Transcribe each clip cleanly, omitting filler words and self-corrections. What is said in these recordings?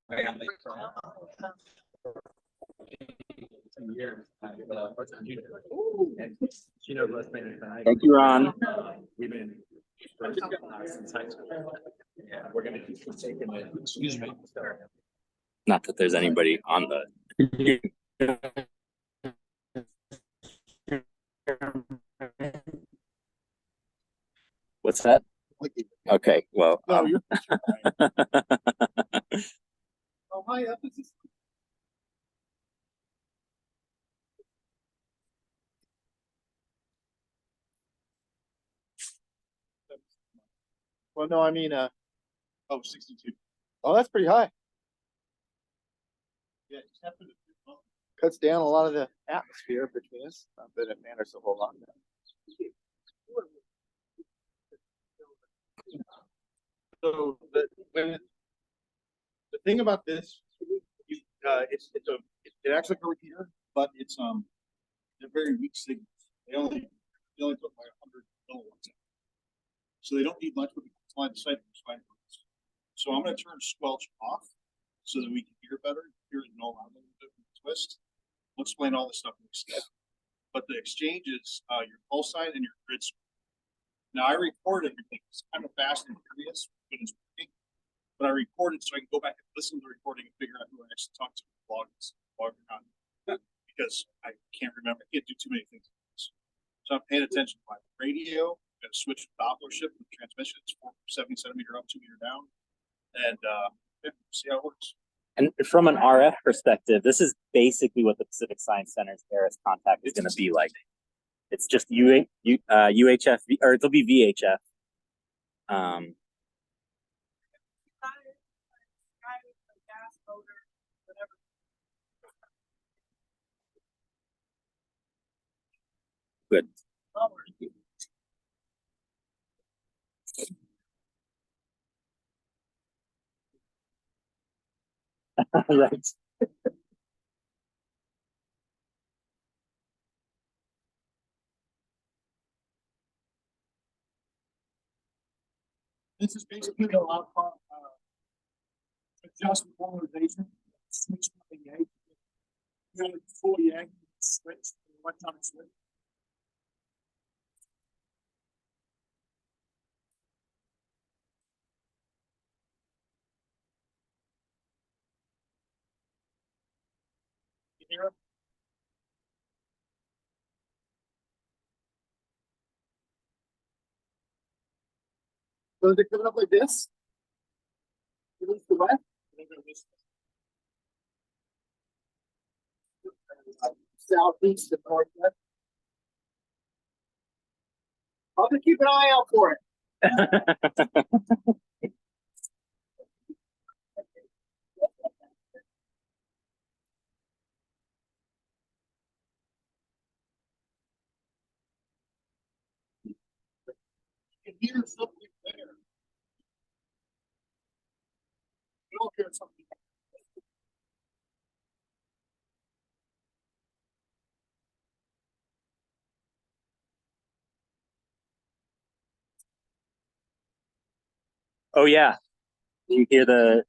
Thank you, Ron. Excuse me. Not that there's anybody on the. What's that? Okay, well. Oh, hi, up is this? Well, no, I mean, 62. Oh, that's pretty high. Yeah, it just happened to cuts down a lot of the atmosphere between us, but it matters a whole lot. So the thing about this, it acts like a repeater, but it's they're very weak signals. They only put like 100 milliwatts. So they don't need much, but we can slide the sight. So I'm going to turn squelch off so that we can hear better. Hear it no loud, a little bit with the twist. We'll explain all this stuff in a step. But the exchange is your pulse sign and your grid score. Now I record everything. It's kind of fast and furious when it's working, but I record it so I can go back and listen to the recording and figure out who I actually talked to in the blog or not. Because I can't remember. I can't do too many things. So I'm paying attention to my radio. I'm going to switch Doppler shift with transmission. It's 70 centimeter up, 2 meter down, and see how it works. And from an RF perspective, this is basically what the Pacific Science Center's Harris contact is going to be like. It's just UHF, or it'll be VHF. Good. Right. This is basically the loud part, adjust the polarization, switch to the yank. You got a full yank, switch, electronic switch. You hear it? So is it coming up like this? Release the west. Southeast to northwest. I'll just keep an eye out for it. You can hear something there. You don't hear something. Oh yeah, you hear the.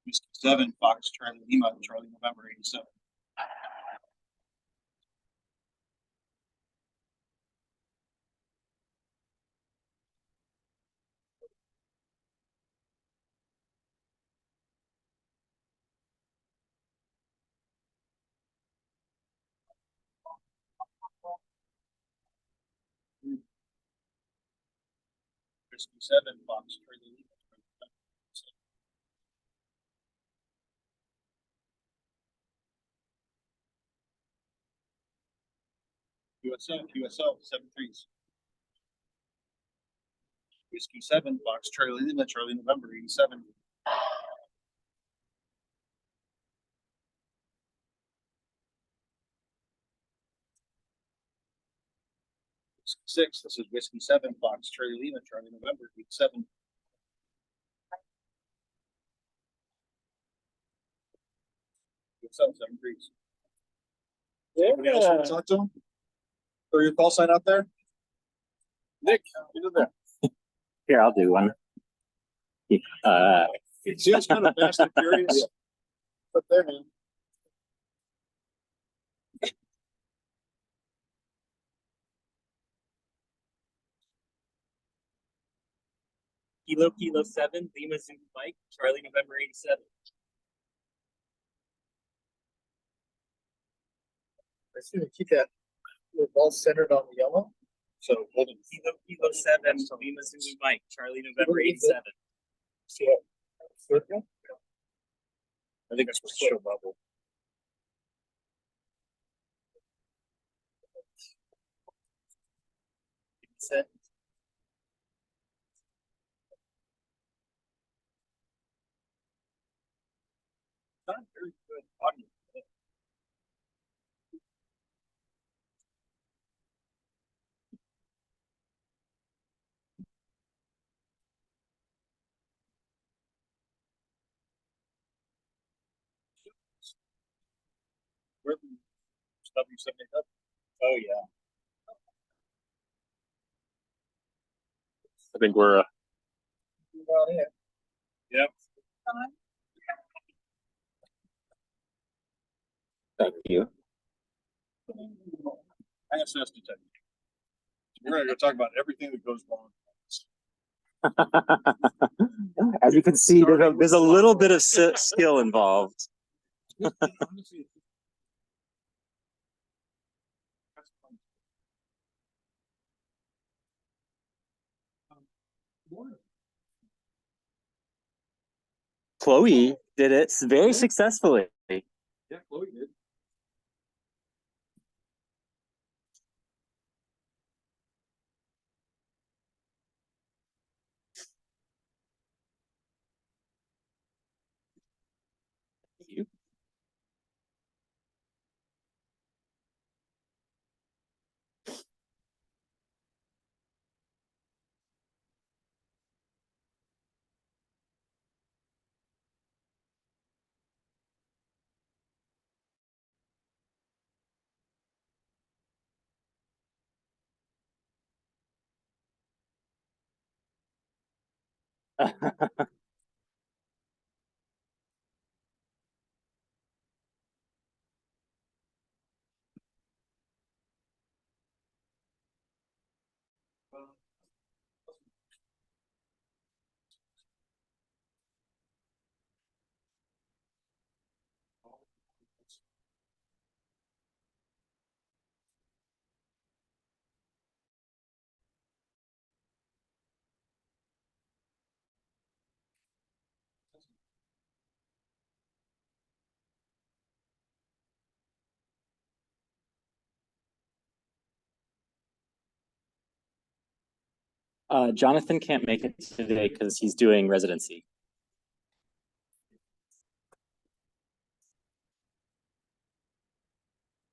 Whiskey 7, Fox Charlie Lima, Charlie November 87. Whiskey 7, Fox Charlie Lima. QSL 7-3s. Whiskey 7, Fox Charlie Lima, Charlie November 87. Whiskey 6, this is Whiskey 7, Fox Charlie Lima, Charlie November 87. QSL 7-3s. Anybody else want to talk to him? Throw your call sign out there. Nick, get in there. Here, I'll do one. See, it's kind of fast and furious. Up there, man. Kilo 7, Lima Zulu Mike, Charlie November 87. I see to keep that ball centered on the yellow. So hold it. Kilo 7, Lima Zulu Mike, Charlie November 87. See it? Circle? I think I'm supposed to show bubble. Set. Not very good audio. Where the W7FCL? Oh yeah. I think we're Yep. Thank you. ISS detector. We're gonna go talk about everything that goes wrong. As you can see, there's a little bit of skill involved. Chloe did it very successfully. Yeah, Chloe did. Jonathan can't make it today because he's doing residency.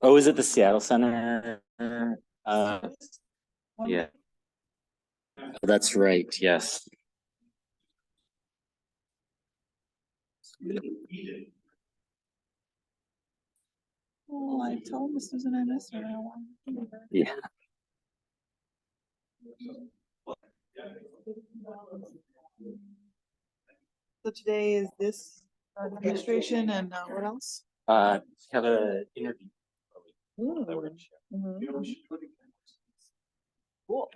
Oh, is it the Seattle Center? Yeah. That's right, yes. Oh, I told Miss Susan I missed her. Yeah. So today is this Administration and what else? Have an interview. that we're gonna share. Mhm. You know, we should put it- Cool.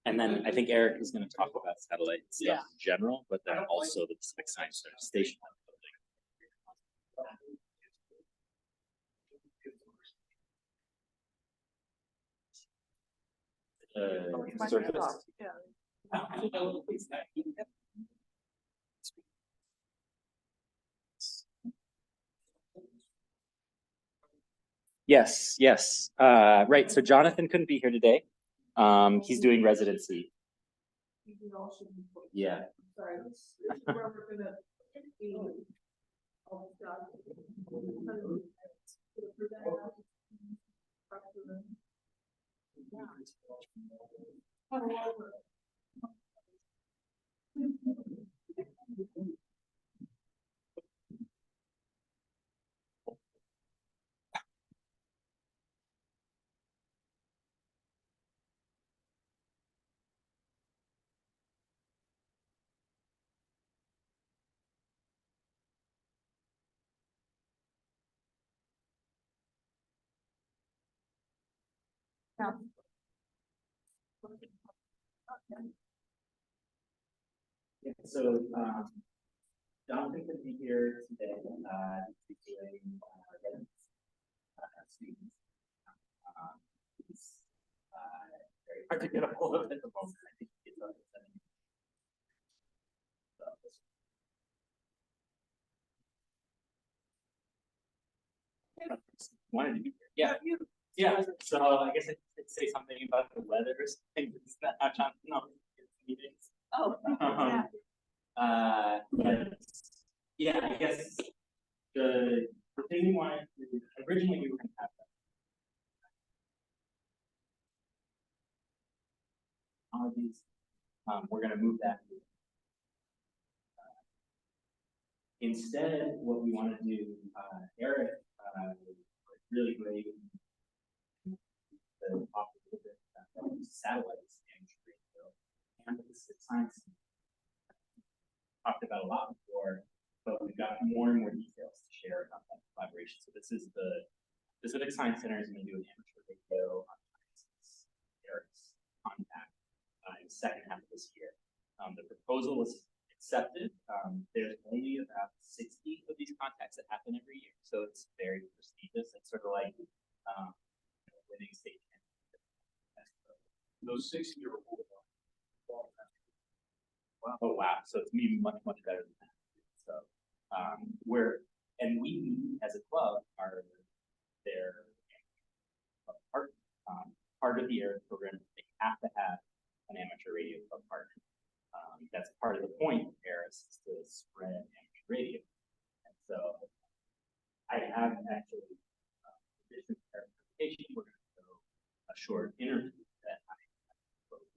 And then I think Eric is gonna talk about satellite stuff Yeah. in general, but then also the Pacific Science Center station. Surface. Yeah. Yes, yes. Right. So Jonathan couldn't be here today. He's doing residency. Yeah. Sorry, this is where we're gonna be. All the stuff. Yeah, so Jonathan couldn't be here today. He's doing students. He's very hard to get a hold of at the moment. I think he's on the wanted to be here. Yeah. Yeah. So I guess I could say something about the weather or something. It's not Jonathan, no, it's meetings. Oh, yeah. But yeah, I guess the thing we wanted to, originally we were gonna have technologies. We're gonna move that. Instead, what we want to do, Eric, really great. The satellites and the science talked about a lot before, but we've got more and more details to share about that collaboration. So this is the Pacific Science Center is going to do an amateur radio on Eric's contact in the second half of this year. The proposal was accepted. There's only about 60 of these contacts that happen every year, so it's very prestigious. It's sort of like winning state. Those 60-year-old. Oh wow! So it's me much better than that. So we as a club are their part of the AIR program. They have to have an amateur radio club partner. That's part of the point of AIRIS is to spread amateur radio. And so I have actually additional clarification. We're going to go a short interview that I wrote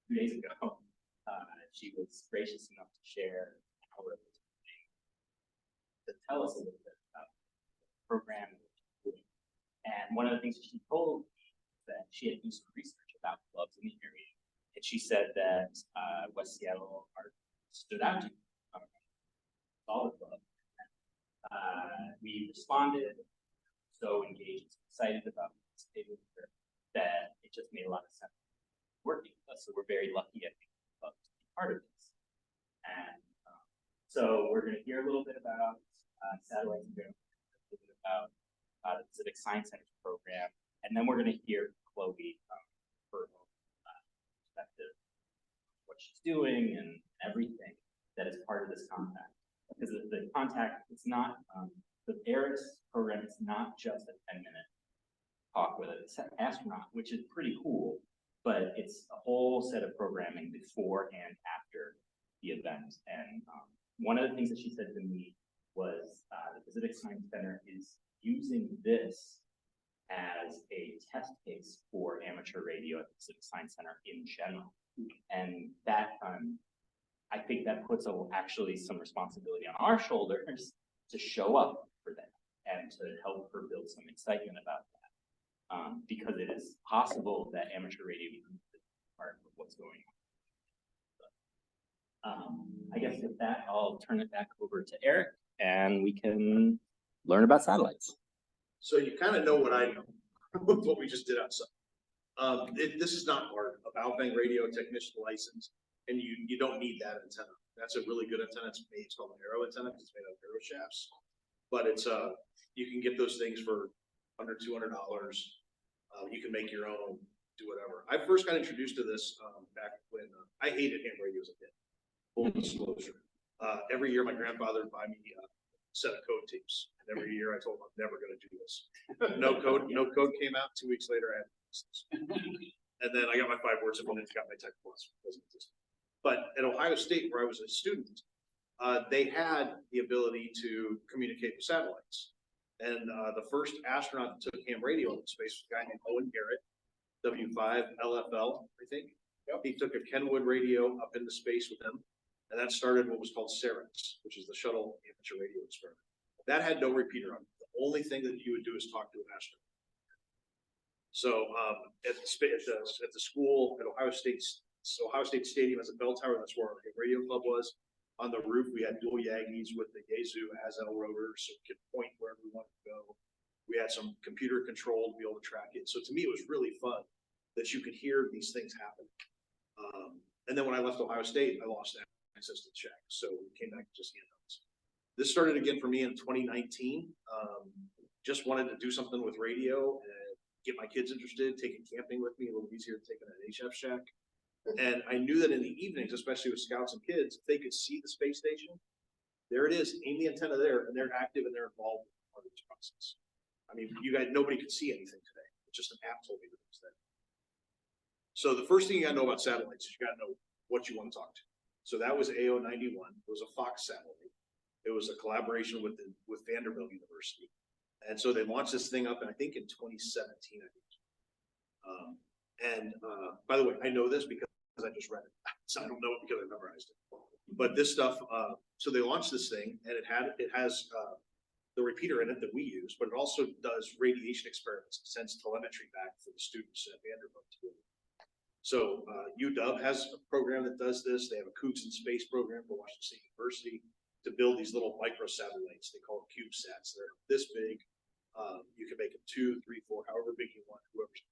2 days ago. She was gracious enough to share our to tell us a little bit about the program that she's doing. And one of the things that she told me that she had done some research about clubs in the area. And she said that West Seattle stood out to all the club. We responded, so engaged, excited about participating with her, that it just made a lot of sense working with us. So we're very lucky at being to be part of this. And so we're going to hear a little bit about satellites and a little bit about the Pacific Science Center program, and then we're going to hear Chloe her perspective, what she's doing and everything that is part of this contact. Because the contact, it's not the AIRIS program. It's not just a 10-minute talk with an astronaut, which is pretty cool, but it's a whole set of programming before and after the event. And one of the things that she said to me was the Pacific Science Center is using this as a test case for amateur radio at the Pacific Science Center in general. And that, I think that puts actually some responsibility on our shoulders to show up for that and to help her build some excitement about that. Because it is possible that amateur radio becomes part of what's going on. I guess with that, I'll turn it back over to Eric and we can learn about satellites. So you kind of know what I know with what we just did outside. This is not hard, a Valvang radio technician license, and you don't need that antenna. That's a really good antenna. It's called an arrow antenna. It's made out of arrow shafts, but it's you can get those things for under $200. You can make your own, do whatever. I first got introduced to this back when I hated ham radios a bit. Full disclosure. Every year my grandfather would buy me a set of code tapes, and every year I told him I'm never going to do this. No code came out. 2 weeks later, I had this. And then I got my 5 words and then got my tech plus. But at Ohio State, where I was a student, they had the ability to communicate with satellites. And the first astronaut that took ham radio into space was a guy named Owen Garrett, W7FCL, I think. Yep. He took a Kenwood radio up into space with him, and that started what was called SARC, which is the Shuttle Amateur Radio Experiment. That had no repeater on it. The only thing that you would do is talk to an astronaut. So at the school at Ohio State Stadium as a bell tower, that's where our radio club was. On the roof, we had dual Yagis with the Yaesu Hazel rotors, so we could point wherever we wanted to go. We had some computer control to be able to track it. So to me, it was really fun that you could hear these things happen. And then when I left Ohio State, I lost access to the shack. So we came back to just handhelds. This started again for me in 2019. Just wanted to do something with radio and get my kids interested, taking camping with me, a little easier than taking an HF shack. And I knew that in the evenings, especially with scouts and kids, if they could see the space station, there it is, aim the antenna there, and they're active and they're involved in part of this process. I mean, you guys, nobody could see anything today. It's just an app told me that it was there. So the first thing you gotta know about satellites is you gotta know what you want to talk to. So that was AO91. It was a Fox satellite. It was a collaboration with Vanderbilt University. And so they launched this thing up, and I think in 2017, I think. By the way, I know this because I just read it. So I don't know it because I memorized it. But this stuff, so they launched this thing, and it has the repeater in it that we use, but it also does radiation experiments. It sends telemetry back for the students at Vanderbilt to do. So UW has a program that does this. They have a Kooks in Space program for Washington State University to build these little microsatellites. They call them CubeSats. They're this big. You can make them 2, 3, 4, however big you want, whoever's.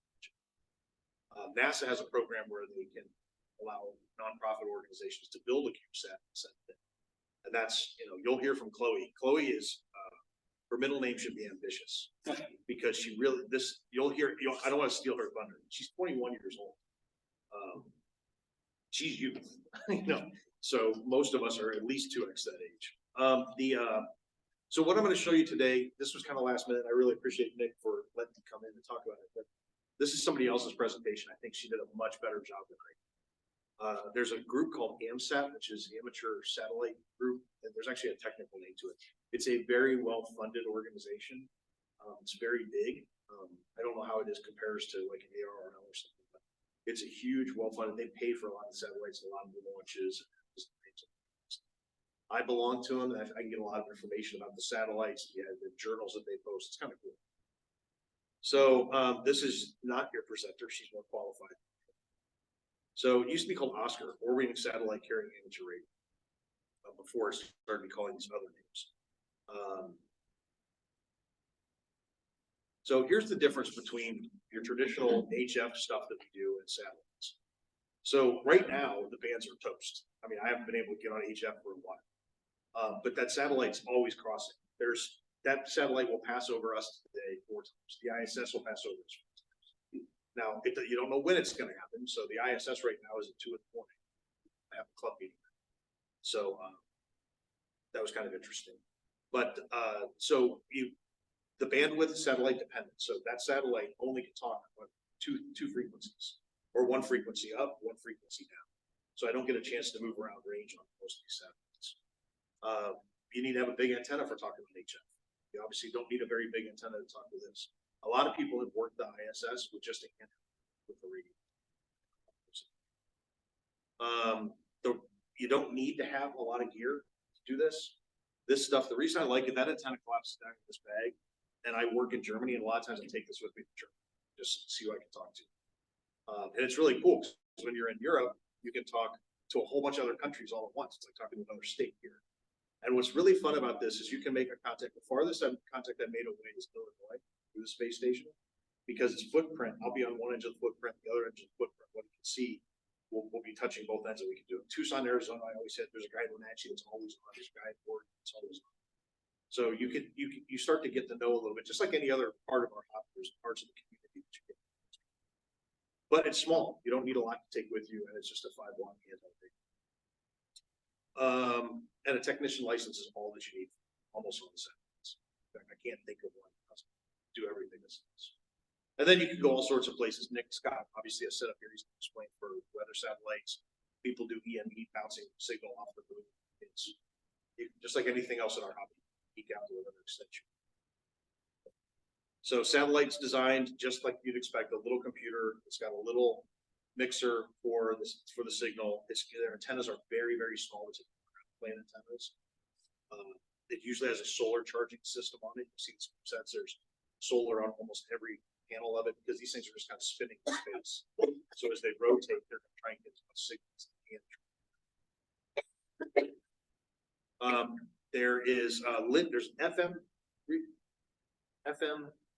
NASA has a program where they can allow nonprofit organizations to build a CubeSat and send it. And that's, you'll hear from Chloe. Chloe is, her middle name should be ambitious because she really, I don't want to steal her thunder. She's 21 years old. She's youth, so most of us are at least 2x that age. So what I'm going to show you today, this was kind of last minute. I really appreciate Nick for letting me come in and talk about it. But this is somebody else's presentation. I think she did a much better job than I did. There's a group called AMSAT, which is the Amateur Satellite Group, and there's actually a technical name to it. It's a very well-funded organization. It's very big. I don't know how it compares to like an ARRL or something, but it's a huge, well-funded. They pay for a lot of satellites, a lot of the launches. I belong to them, and I can get a lot of information about the satellites, the journals that they post. It's kind of cool. So this is not your presenter. She's more qualified. So it used to be called Oscar, Orbiting Satellite Carrying Amateur Radio, before it started calling these other names. So here's the difference between your traditional HF stuff that we do and satellites. So right now, the bands are toast. I mean, I haven't been able to get on HF for a while, but that satellite's always crossing. That satellite will pass over us today 4 times. The ISS will pass over us 4 times. Now, you don't know when it's going to happen. So the ISS right now is at 2 in the morning. I have a club meeting. So that was kind of interesting. But the bandwidth is satellite dependent. So that satellite only can talk on two frequencies, or 1 frequency up, 1 frequency down. So I don't get a chance to move around range on most of these satellites. You need to have a big antenna for talking with HF. You obviously don't need a very big antenna to talk with this. A lot of people have worked the ISS with just a antenna with the radio. You don't need to have a lot of gear to do this. This stuff, the reason I like it, that antenna collapses down in this bag, and I work in Germany, and a lot of times I take this with me to Germany, just see who I can talk to. And it's really cool, because when you're in Europe, you can talk to a whole bunch of other countries all at once. It's like talking to another state here. And what's really fun about this is you can make a contact. The farthest contact I made away is Illinois through the space station, because its footprint, I'll be on one edge of the footprint, the other edge of the footprint. What you can see, we'll be touching both ends, and we can do it. Tucson, Arizona, I always said there's a guy in Wenatchee that's always on. There's a guy in Oregon that's always on. So you start to get to know a little bit, just like any other part of our hobby. There's parts of the community that you get. But it's small. You don't need a lot to take with you, and it's just a 5-block anti-break. And a technician license is all that you need, almost on the sentence. In fact, I can't think of one that doesn't do everything this does. And then you can go all sorts of places. Nick Scott, obviously, has set up here. He's explained for weather satellites. People do EME bouncing signal off the moon. It's just like anything else in our hobby. Geek out to another extension. So satellites designed just like you'd expect. A little computer. It's got a little mixer for the signal. Their antennas are very, very small. It's plane antennas. It usually has a solar charging system on it. You see the sensors, solar on almost every panel of it, because these things are just kind of spinning in space. So as they rotate, they're going to try and get as much signal as they can. There's FM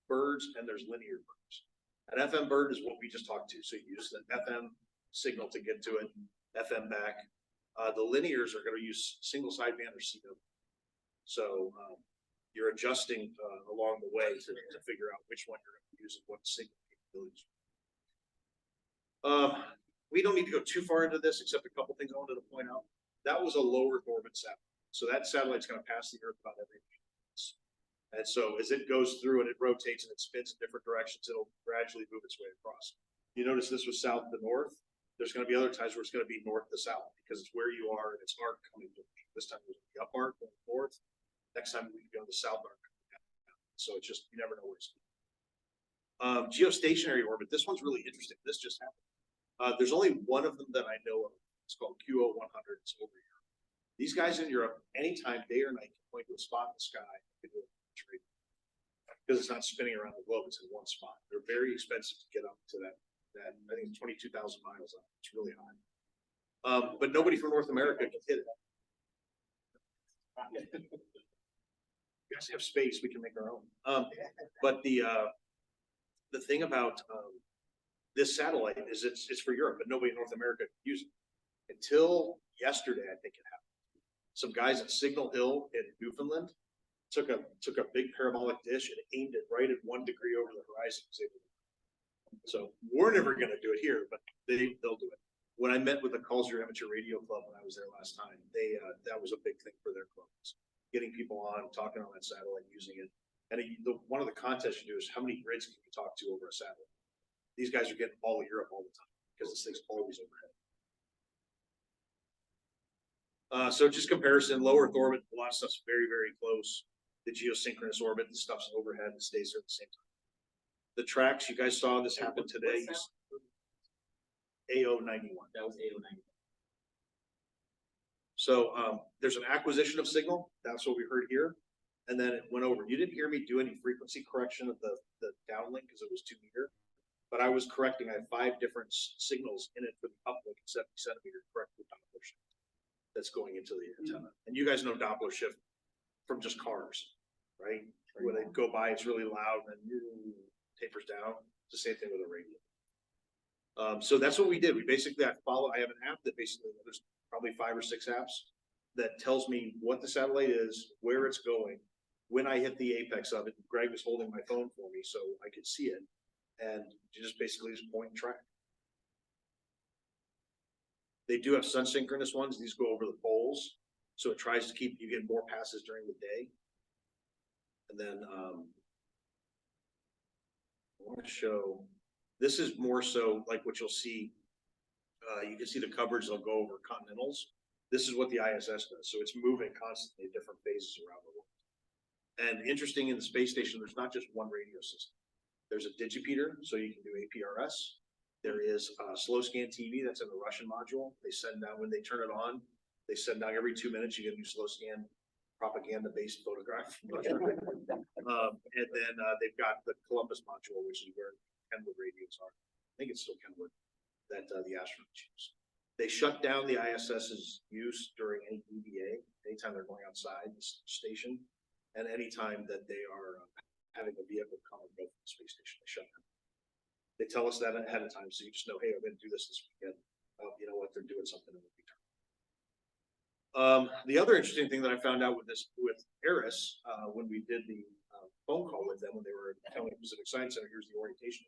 birds, and there's linear birds. An FM bird is what we just talked to. So you use the FM signal to get to it, FM back. The linears are going to use single sideband or signup. So you're adjusting along the way to figure out which one you're going to use and what signal capabilities. We don't need to go too far into this, except a couple things I wanted to point out. That was a low Earth orbit satellite. So that satellite's going to pass the Earth about every few minutes. And so as it goes through and it rotates and it spins in different directions, it'll gradually move its way across. You notice this was south to north. There's going to be other times where it's going to be north to south, because it's where you are and it's arc coming to this time it was the up arc going north. Next time we can go to the south arc. So it's just, you never know where it's going. Geostationary orbit. This one's really interesting. This just happened. There's only one of them that I know of. It's called QO100. It's over here. These guys in Europe, anytime, day or night, can point to a spot in the sky because it's not spinning around the globe. It's in one spot. They're very expensive to get up to that I think 22,000 miles up. It's really high. But nobody from North America can hit it. You guys have space. We can make our own. But the thing about this satellite is it's for Europe, but nobody in North America can use it. Until yesterday, I think it happened. Some guys at Signal Hill in Newfoundland took a big parabolic dish and aimed it right at 1 degree over the horizon. So we're never going to do it here, but they'll do it. When I met with the Culture Amateur Radio Club when I was there last time, that was a big thing for their clubs. Getting people on, talking on that satellite, using it. And one of the contests you do is how many grids can you talk to over a satellite? These guys are getting all of Europe all the time because this thing's always overhead. So just comparison, low Earth orbit, a lot of stuff's very, very close. The geosynchronous orbit, the stuff's overhead and stays there at the same time. The tracks, you guys saw this happen today. AO91. That was AO91. So there's an acquisition of signal. That's what we heard here. And then it went over. You didn't hear me do any frequency correction of the downlink because it was 2 meter. But I was correcting. I have 5 different signals in it for the uplink at 70 centimeter correct with Doppler shift that's going into the antenna. And you guys know Doppler shift from just cars, right? When they go by, it's really loud and then tapers down. It's the same thing with a radio. So that's what we did. We basically, I have an app that basically, there's probably 5 or 6 apps that tells me what the satellite is, where it's going, when I hit the apex of it. Greg was holding my phone for me so I could see it. And you just basically point and track. They do have sun synchronous ones. These go over the poles. So it tries to keep, you get more passes during the day. And then I want to show, this is more so like what you'll see. You can see the coverage, they'll go over continentals. This is what the ISS does. So it's moving constantly in different phases around the world. And interesting, in the space station, there's not just one radio system. There's a digipeater, so you can do APRS. There is slow scan TV, that's in the Russian module. They send down, when they turn it on, they send down every 2 minutes, you get a new slow scan propaganda-based photograph. And then they've got the Columbus module, which is where Kenwood radios are. I think it's still Kenwood that the astronauts use. They shut down the ISS's use during any EVA, anytime they're going outside the station, and anytime that they are having a vehicle come and go from the space station, they shut down. They tell us that ahead of time, so you just know, hey, I'm going to do this weekend. You know what? They're doing something in the return. The other interesting thing that I found out with Eris, when we did the phone call with them when they were telling Pacific Science Center, here's the orientation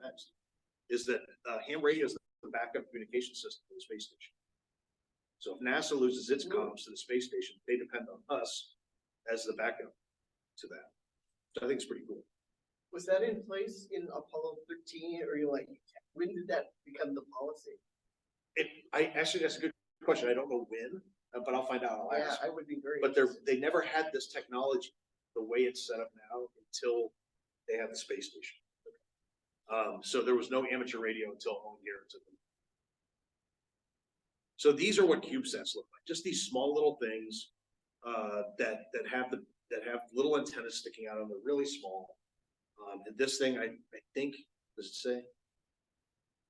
next, is that ham radio is the backup communication system for the space station. So if NASA loses its comms to the space station, they depend on us as the backup to that. So I think it's pretty cool. Was that in place in Apollo 13, or when did that become the policy? Actually, that's a good question. I don't know when, but I'll find out. I'll ask. I would be very. But they never had this technology the way it's set up now until they had the space station. So there was no amateur radio until Owen Garrett took them. So these are what CubeSats look like. Just these small little things that have little antennas sticking out of them. They're really small. And this thing, I think, does it say?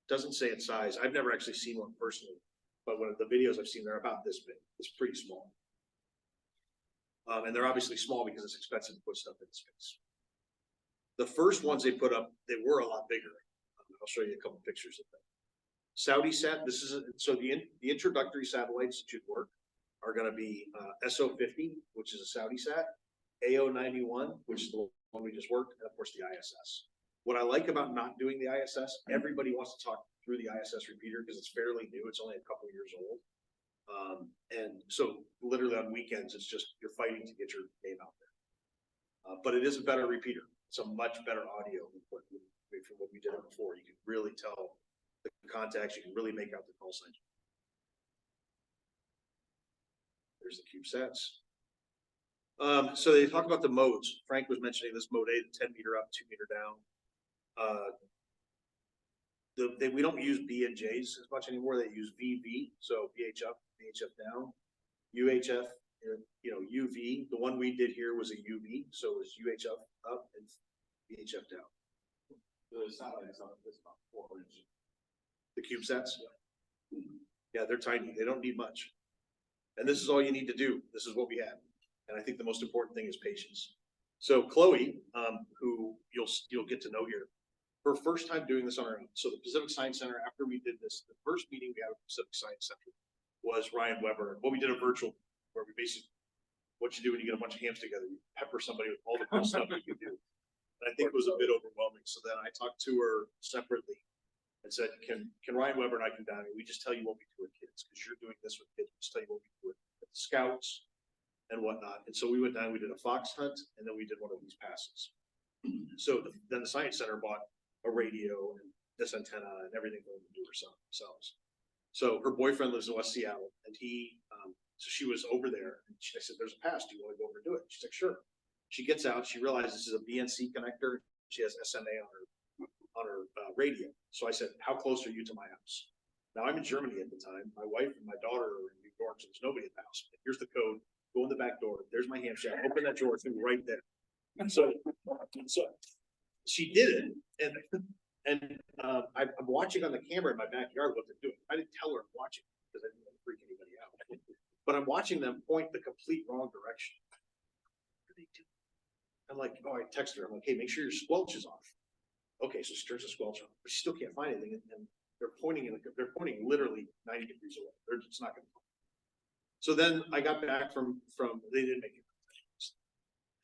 Doesn't say its size. I've never actually seen one personally, but one of the videos I've seen, they're about this big. It's pretty small. And they're obviously small because it's expensive to put stuff in space. The first ones they put up, they were a lot bigger. I'll show you a couple pictures of them. Saudi Sat, so the introductory satellites that should work are going to be SO50, which is a Saudi Sat, AO91, which is the one we just worked, and of course the ISS. What I like about not doing the ISS, everybody wants to talk through the ISS repeater because it's fairly new. It's only a couple of years old. And so literally on weekends, it's just, you're fighting to get your name out there. But it is a better repeater. It's a much better audio than from what we did before. You can really tell the contacts. You can really make out the call signs. There's the CubeSats. So they talk about the modes. Frank was mentioning this mode A, the 10 meter up, 2 meter down. We don't use B and J's as much anymore. They use VV, so VH up, VHF down, UHF, UV. The one we did here was a UV, so it was UHF up and VHF down. The satellite is on this about 4 inches. The CubeSats? Yeah, they're tiny. They don't need much. And this is all you need to do. This is what we had. And I think the most important thing is patience. So Chloe, who you'll get to know here, her first time doing this on her own. So the Pacific Science Center, after we did this, the first meeting we had at the Pacific Science Center was Ryan Weber. Well, we did a virtual where we basically, what you do when you get a bunch of hams together, you pepper somebody with all the cool stuff you can do. And I think it was a bit overwhelming. So then I talked to her separately and said, can Ryan Weber and I come down and we just tell you what we do with kids, because you're doing this with kids. We just tell you what we do with the scouts and whatnot. And so we went down, we did a fox hunt, and then we did one of these passes. So then the Science Center bought a radio and this antenna and everything for them to do themselves. So her boyfriend lives in West Seattle, and so she was over there, and I said, there's a pass, do you want to go over and do it? She's like, sure. She gets out, she realizes this is a BNC connector. She has SMA on her radio. So I said, how close are you to my house? Now I'm in Germany at the time. My wife and my daughter are in New York, so there's nobody at the house. Here's the code. Go in the back door. There's my ham shack. Open that door. It's gonna be right there. And so she did it, and I'm watching on the camera in my backyard what they're doing. I didn't tell her I'm watching because I didn't want to freak anybody out. But I'm watching them point the complete wrong direction. What are they doing? I'm like, oh, I text her. I'm like, hey, make sure your squelch is off. Okay, so she turns the squelch on, but she still can't find anything, and they're pointing literally 90 degrees away. It's not going to. So then I got back from they didn't make it.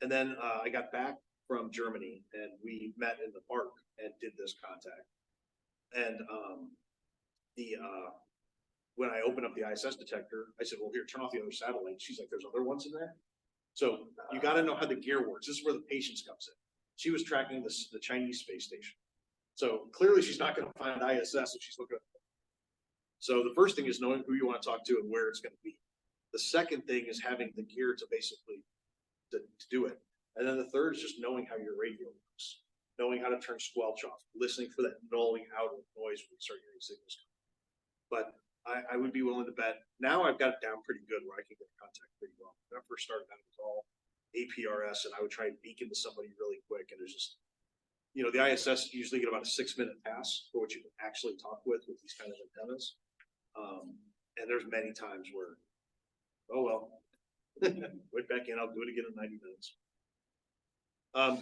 And then I got back from Germany, and we met in the park and did this contact. And when I opened up the ISS detector, I said, well, here, turn off the other satellite. She's like, there's other ones in there. So you got to know how the gear works. This is where the patience comes in. She was tracking the Chinese space station. So clearly she's not going to find ISS if she's looking at it. So the first thing is knowing who you want to talk to and where it's going to be. The second thing is having the gear to basically to do it. And then the third is just knowing how your radio works, knowing how to turn squelch off, listening for that nulling out of noise when you start hearing signals coming. But I would be willing to bet. Now I've got it down pretty good where I can get in contact pretty well. When I first started out, it was all APRS, and I would try and beacon to somebody really quick. And it was just, the ISS usually get about a 6-minute pass for what you can actually talk with these kind of antennas. And there's many times where, oh, well, went back in, I'll do it again in 90 minutes.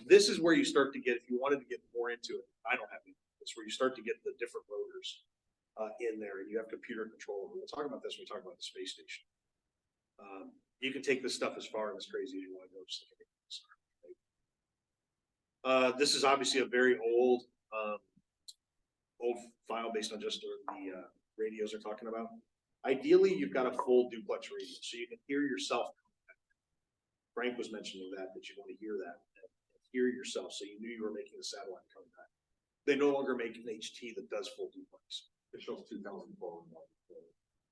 This is where you start to get, if you wanted to get more into it, I don't have any, it's where you start to get the different rotors in there, and you have computer control. We'll talk about this when we talk about the space station. You can take this stuff as far and as crazy as you want to go. This is obviously a very old file based on just the radios they're talking about. Ideally, you've got a full duplex radio, so you can hear yourself. Frank was mentioning that you want to hear that and hear yourself, so you knew you were making the satellite coming back. They no longer make an HT that does full duplex. It shows 2004.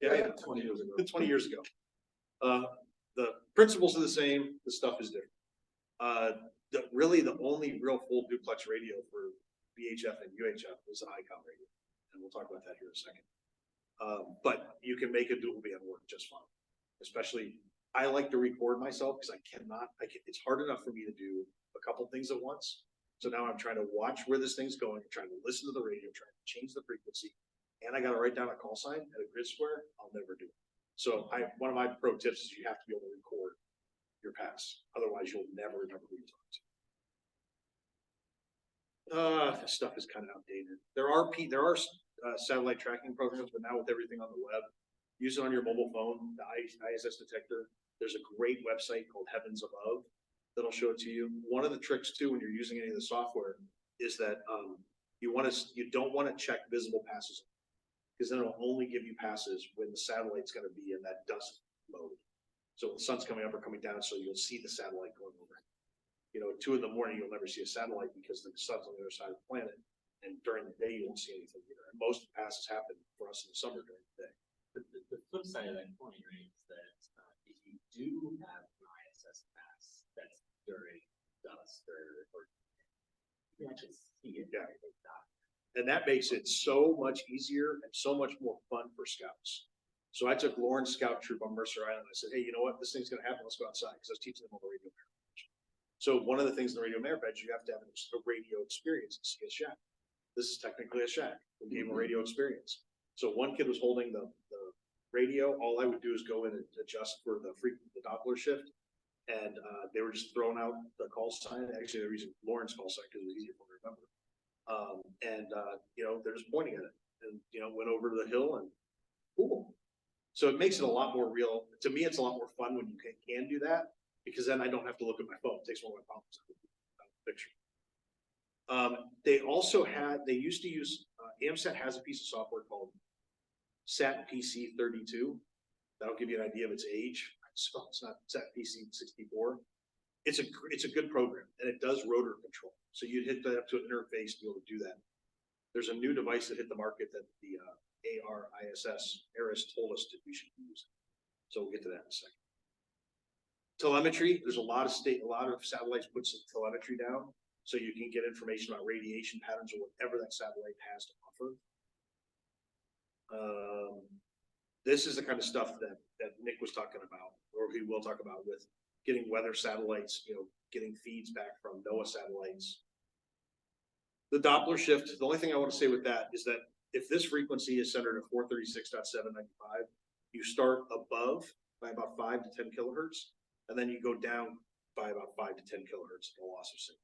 Yeah, 20 years ago. 20 years ago. The principles are the same, the stuff is different. Really the only real full duplex radio for VHF and UHF was an ICOM radio, and we'll talk about that here in a second. But you can make a dual band work just fine. Especially, I like to record myself because it's hard enough for me to do a couple things at once. So now I'm trying to watch where this thing's going, trying to listen to the radio, trying to change the frequency, and I got to write down a call sign at a grid square. I'll never do it. So one of my pro tips is you have to be able to record your pass. Otherwise, you'll never remember who you talked to. This stuff is kind of outdated. There are satellite tracking programs, but now with everything on the web, use it on your mobile phone, the ISS detector. There's a great website called Heavens Above that'll show it to you. One of the tricks too, when you're using any of the software, is that you don't want to check visible passes, because then it'll only give you passes when the satellite's going to be in that dusk mode. So when the sun's coming up or coming down, so you'll see the satellite going over. You know, at 2 in the morning, you'll never see a satellite because the sun's on the other side of the planet. And during the day, you won't see anything either. And most passes happen for us in the summer during the day. The flip side of that coin, right, is that if you do have an ISS pass that's during dusk or you can actually see it. Yeah. And that makes it so much easier and so much more fun for scouts. So I took Lauren's scout troop on Mercer Island. I said, hey, you know what? This thing's going to happen. Let's go outside, because I was teaching them on the radio merit badge. So one of the things in the radio merit badge, you have to have a radio experience to see a shack. This is technically a shack. We gave them a radio experience. So one kid was holding the radio. All I would do is go in and adjust for the Doppler shift. And they were just throwing out the call sign. Actually, they're using Lauren's call sign because it was easier for me to remember. They're just pointing at it, and went over to the hill and cool. So it makes it a lot more real. To me, it's a lot more fun when you can do that, because then I don't have to look at my phone. It takes one of my problems out of the picture. They used to use, AMSAT has a piece of software called SAT PC 32. That'll give you an idea of its age. So it's not SAT PC 64. It's a good program, and it does rotor control. So you'd hit that up to an interface to be able to do that. There's a new device that hit the market that the ARIS told us that we should use. So we'll get to that in a second. Telemetry, there's a lot of satellites put some telemetry down, so you can get information about radiation patterns or whatever that satellite has to offer. This is the kind of stuff that Nick was talking about, or he will talk about, with getting weather satellites, getting feeds back from NOAA satellites. The Doppler shift, the only thing I want to say with that is that if this frequency is centered at 436.795, you start above by about 5 to 10 kilohertz, and then you go down by about 5 to 10 kilohertz in the loss of signal.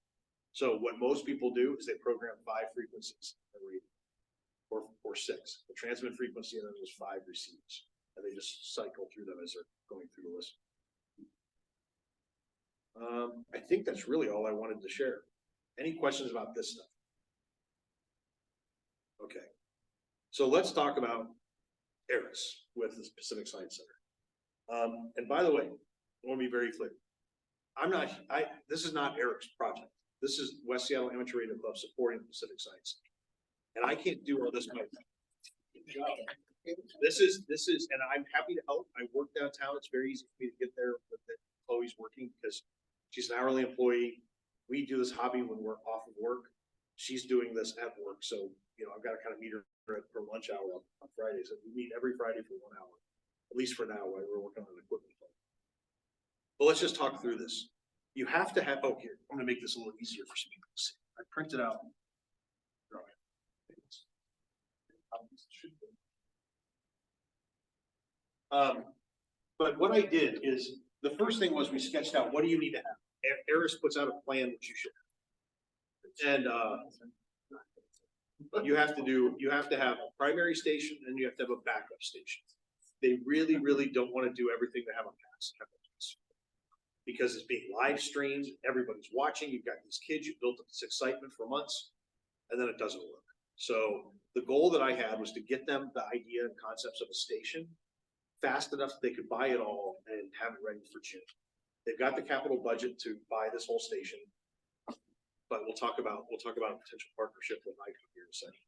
So what most people do is they program 5 frequencies or 6. The transmit frequency, and then there's 5 receivers, and they just cycle through them as they're going through the list. I think that's really all I wanted to share. Any questions about this stuff? Okay, so let's talk about ARIS with the Pacific Science Center. And by the way, I want to be very clear. This is not Eric's project. This is West Seattle Amateur Radio Club supporting the Pacific Science Center. And I can't do all this myself. This is, and I'm happy to help. I work downtown. It's very easy for me to get there with it. Chloe's working because she's an hourly employee. We do this hobby when we're off of work. She's doing this at work. So, I've got to kind of meet her for lunch hour on Fridays. So we meet every Friday for 1 hour, at least for now, while we're working on an equipment plan. But let's just talk through this. You have to have, here, I'm going to make this a little easier for some people to see. I printed out. But what I did is, the first thing was we sketched out, what do you need to have? Eris puts out a plan that you should have. And, you have to have a primary station and you have to have a backup station. They really, really don't want to do everything to have a pass. Because it's being live streamed, everybody's watching, you've got these kids, you've built up this excitement for months, and then it doesn't work. So the goal that I had was to get them the idea and concepts of a station fast enough that they could buy it all and have it ready for June. They've got the capital budget to buy this whole station, but we'll talk about a potential partnership with ICOM here in a second.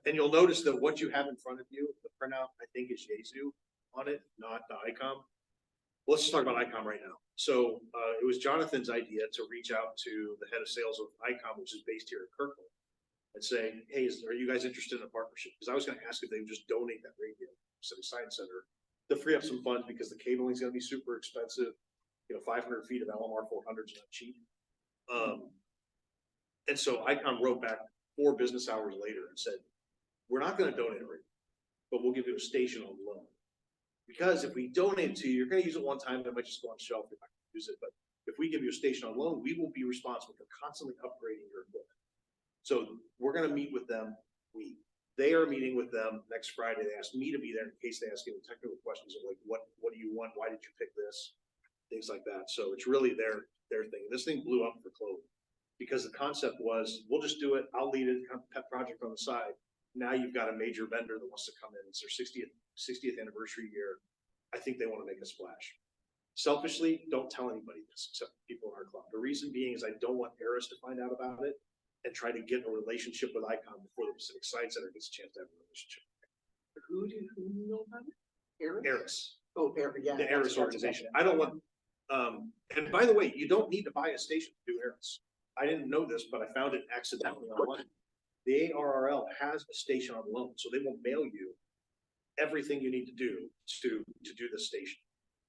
And you'll notice that what you have in front of you, the printout, I think is Yaesu on it, not the ICOM. Let's just talk about ICOM right now. So it was Jonathan's idea to reach out to the head of sales of ICOM, which is based here in Kirkland, and say, hey, are you guys interested in a partnership? Because I was going to ask if they would just donate that radio to the Science Center to free up some funds, because the cabling is going to be super expensive. 500 feet of LMR 400 is not cheap. And so ICOM wrote back 4 business hours later and said, we're not going to donate a radio, but we'll give you a station on loan. Because if we donate it to you, you're going to use it one time, it might just go on the shelf, you're not going to use it. But if we give you a station on loan, we will be responsible for constantly upgrading your equipment. So we're going to meet with them. They are meeting with them next Friday. They asked me to be there in case they ask any technical questions of like, what do you want? Why did you pick this? Things like that. So it's really their thing. This thing blew up for Clove because the concept was, we'll just do it. I'll lead it, kind of pet project on the side. Now you've got a major vendor that wants to come in. It's their 60th anniversary year. I think they want to make a splash. Selfishly, don't tell anybody this except people in our club. The reason being is I don't want Eris to find out about it and try to get a relationship with ICOM before the Pacific Science Center gets a chance to have a relationship. Who do you know about it? Eris. Oh, Eris, yeah. The Eris organization. I don't want, and by the way, you don't need to buy a station to do Eris. I didn't know this, but I found it accidentally online. The ARRL has a station on loan, so they will mail you everything you need to do this station.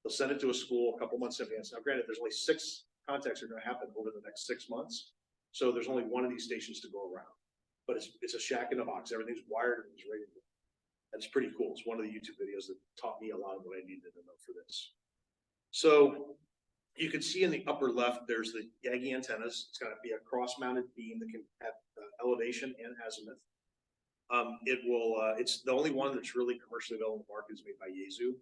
They'll send it to a school a couple months in advance. Now, granted, there's only 6 contacts that are going to happen over the next 6 months, so there's only one of these stations to go around. But it's a shack in a box. Everything's wired and it's ready to go. And it's pretty cool. It's one of the YouTube videos that taught me a lot of what I needed to know for this. So you can see in the upper left, there's the Yagi antennas. It's going to be a cross-mounted beam that can have elevation and azimuth. It's the only one that's really commercially available in the market is made by Yaesu.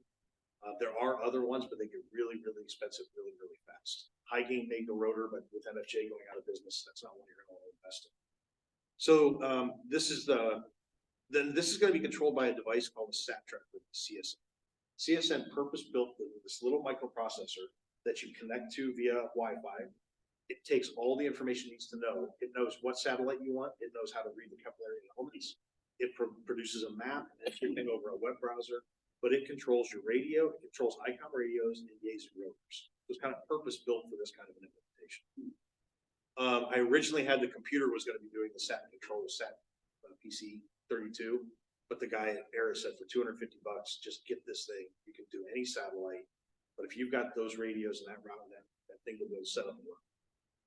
There are other ones, but they get really, really expensive, really, really fast. High gain made the rotor, but with MFJ going out of business, that's not one you're going to invest in. So this is going to be controlled by a device called a SAT track with CSN. CSN purpose built this little microprocessor that you connect to via Wi-Fi. It takes all the information it needs to know. It knows what satellite you want. It knows how to read the capillary elements. It produces a map and everything over a web browser, but it controls your radio. It controls ICOM radios and Yaesu rotors. It was kind of purpose built for this kind of an implementation. I originally had the computer was going to be doing the SAT control, SAT PC 32, but the guy at Eris said for $250, just get this thing. You can do any satellite, but if you've got those radios and that route, that thing will be able to set up and work.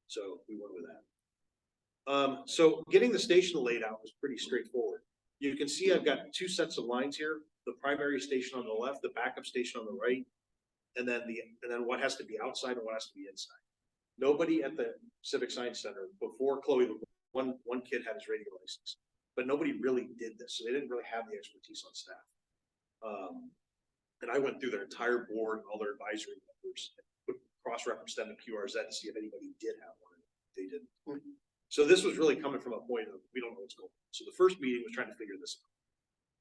So we went with that. So getting the station laid out was pretty straightforward. You can see I've got 2 sets of lines here: the primary station on the left, the backup station on the right, and then what has to be outside and what has to be inside. Nobody at the Civic Science Center before Chloe, one kid had his radio license, but nobody really did this, so they didn't really have the expertise on staff. And I went through their entire board and all their advisory members, and cross-reference them in QRZ to see if anybody did have one. They didn't. So this was really coming from a point of, we don't know what's going on. So the first meeting was trying to figure this out.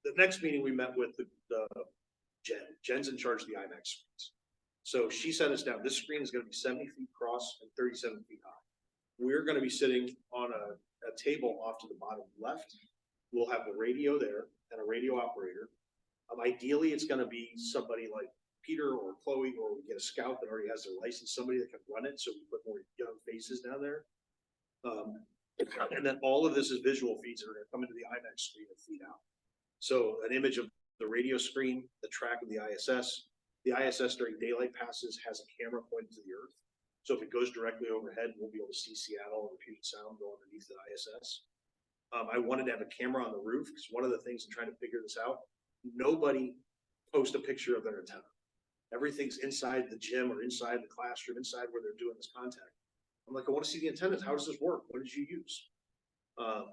The next meeting we met with Jen's in charge of the IMAX screens. So she set us down. This screen is going to be 70 feet across and 37 feet high. We're going to be sitting on a table off to the bottom left. We'll have the radio there and a radio operator. Ideally, it's going to be somebody like Peter or Chloe, or we get a scout that already has their license, somebody that can run it. So we put more young faces down there. And then all of this is visual feeds that are going to come into the IMAX screen and feed out. So an image of the radio screen, the track of the ISS. The ISS during daylight passes has a camera pointed to the Earth. So if it goes directly overhead, we'll be able to see Seattle and Puget Sound go underneath the ISS. I wanted to have a camera on the roof because one of the things in trying to figure this out, nobody post a picture of their antenna. Everything's inside the gym or inside the classroom, inside where they're doing this contact. I'm like, I want to see the antennas. How does this work? What did you use?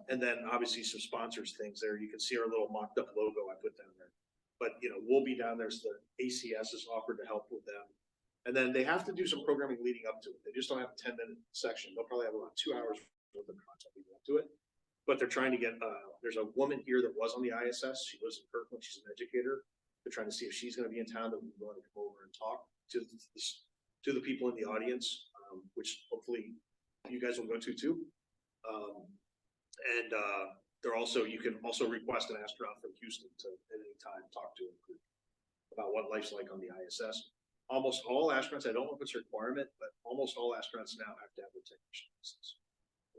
And then obviously some sponsors things there. You can see our little mocked up logo I put down there. But you know, we'll be down there. So the ACS is offered to help with them. And then they have to do some programming leading up to it. They just don't have a 10-minute section. They'll probably have about 2 hours worth of content leading up to it. But they're trying to get, there's a woman here that was on the ISS. She lives in Kirkland. She's an educator. They're trying to see if she's going to be in town, that we want to come over and talk to the people in the audience, which hopefully you guys will go to too. They're also, you can also request an astronaut from Houston to at any time talk to them about what life's like on the ISS. Almost all astronauts, I don't know if it's a requirement, but almost all astronauts now have to have their technician license.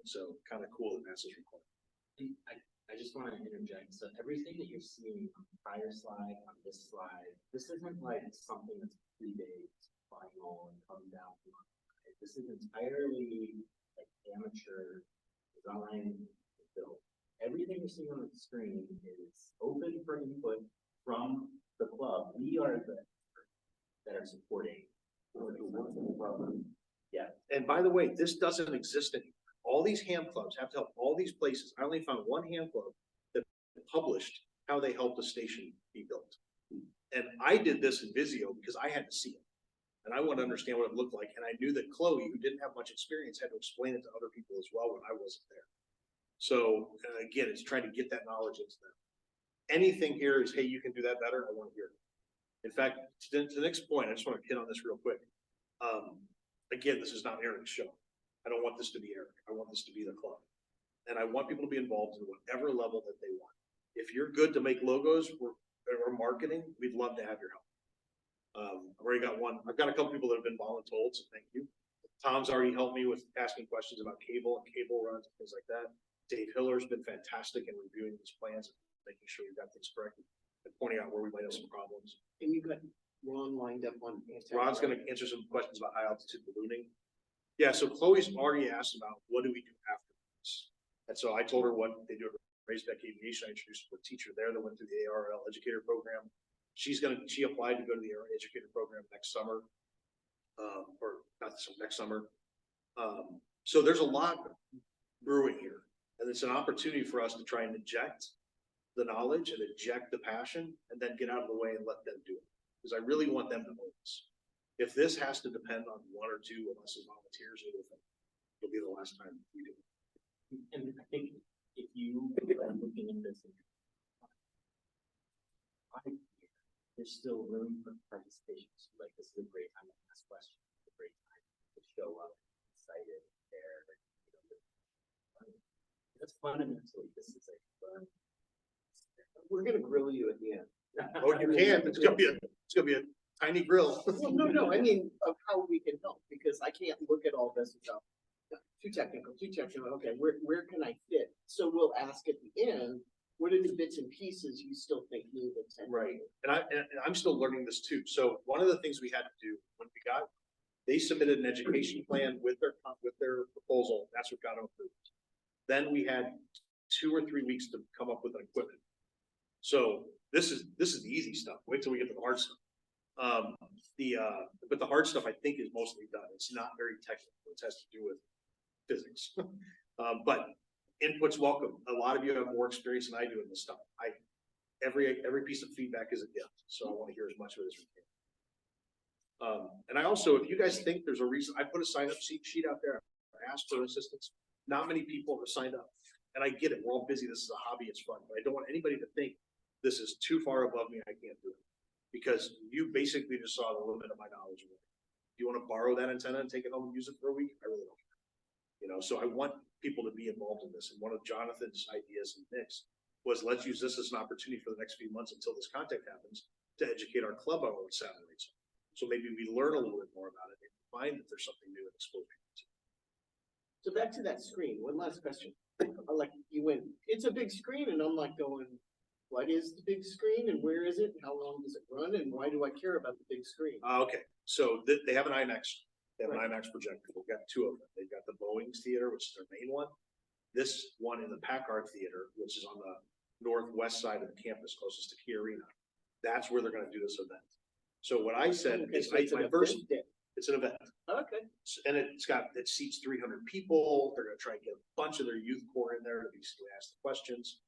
So kind of cool that NASA's required. I just want to interject. So everything that you're seeing on the prior slide, on this slide, this isn't like something that's pre-baked, final, and comes out. This is entirely like amateur design built. Everything you're seeing on the screen is open for input from the club. We are the that are supporting. Yeah. And by the way, this doesn't exist anymore. All these ham clubs have to help all these places. I only found one ham club that published how they helped a station be built. And I did this in Visio because I had to see it. And I wanted to understand what it looked like. And I knew that Chloe, who didn't have much experience, had to explain it to other people as well when I wasn't there. So again, it's trying to get that knowledge into them. Anything here is, hey, you can do that better. I want to hear it. In fact, to the next point, I just want to hit on this real quick. Again, this is not Eric's show. I don't want this to be Eric. I want this to be the club. And I want people to be involved in whatever level that they want. If you're good to make logos or marketing, we'd love to have your help. I've already got one. I've got a couple people that have been voluntold, so thank you. Tom's already helped me with asking questions about cable and cable runs and things like that. Dave Hiller's been fantastic in reviewing these plans and making sure we've got things correct and pointing out where we might have some problems. And you got Ron lined up on. Ron's going to answer some questions about high altitude ballooning. Yeah, so Chloe's already asked about what do we do after this? And so I told her what they do at Raceback Aviation. I introduced her to a teacher there that went through the ARL educator program. She applied to go to the ARL educator program next summer, or not next summer. So there's a lot brewing here, and it's an opportunity for us to try and inject the knowledge and inject the passion and then get out of the way and let them do it. Because I really want them to know this. If this has to depend on one or two of us as volunteers, it'll be the last time we do it. And I think if you are looking at this, there's still room for participation. So like, this is a great time to ask questions. It's a great time to show up, excited, there. That's fundamentally, this is a fun. We're gonna grill you at the end. Oh, you can. It's gonna be a tiny grill. Well, no, I mean, of how we can help, because I can't look at all this without, too technical, okay, where can I fit? So we'll ask at the end, what are the bits and pieces you still think need attention? Right, and I'm still learning this too. So one of the things we had to do when they submitted an education plan with their proposal. That's what got approved. Then we had 2 or 3 weeks to come up with an equipment. So this is the easy stuff. Wait till we get to the hard stuff. But the hard stuff I think is mostly done. It's not very technical. It has to do with physics. But input's welcome. A lot of you have more experience than I do in this stuff. Every piece of feedback is a gift, so I want to hear as much of it as we can. And I also, if you guys think there's a reason, I put a sign up sheet out there. I asked for assistance. Not many people have signed up, and I get it. We're all busy. This is a hobby. It's fun, but I don't want anybody to think this is too far above me. I can't do it, because you basically just saw the limit of my knowledge. Do you want to borrow that antenna and take it home and use it for a week? I really don't. So I want people to be involved in this. And one of Jonathan's ideas and Nick's was, let's use this as an opportunity for the next few months until this contact happens to educate our club on what satellites are. So maybe we learn a little bit more about it and find that there's something new and expose people to. So back to that screen, one last question. Like you went, it's a big screen, and I'm like going, what is the big screen and where is it? And how long does it run? And why do I care about the big screen? Okay, so they have an IMAX. They have an IMAX projector. They've got 2 of them. They've got the Boeing's theater, which is their main one. This one in the Packard theater, which is on the northwest side of the campus, closest to Key Arena. That's where they're gonna do this event. So what I said Okay, is, so it's an my first, event day. it's an event. Okay. And it seats 300 people. They're gonna try and get a bunch of their youth corps in there to basically ask the questions.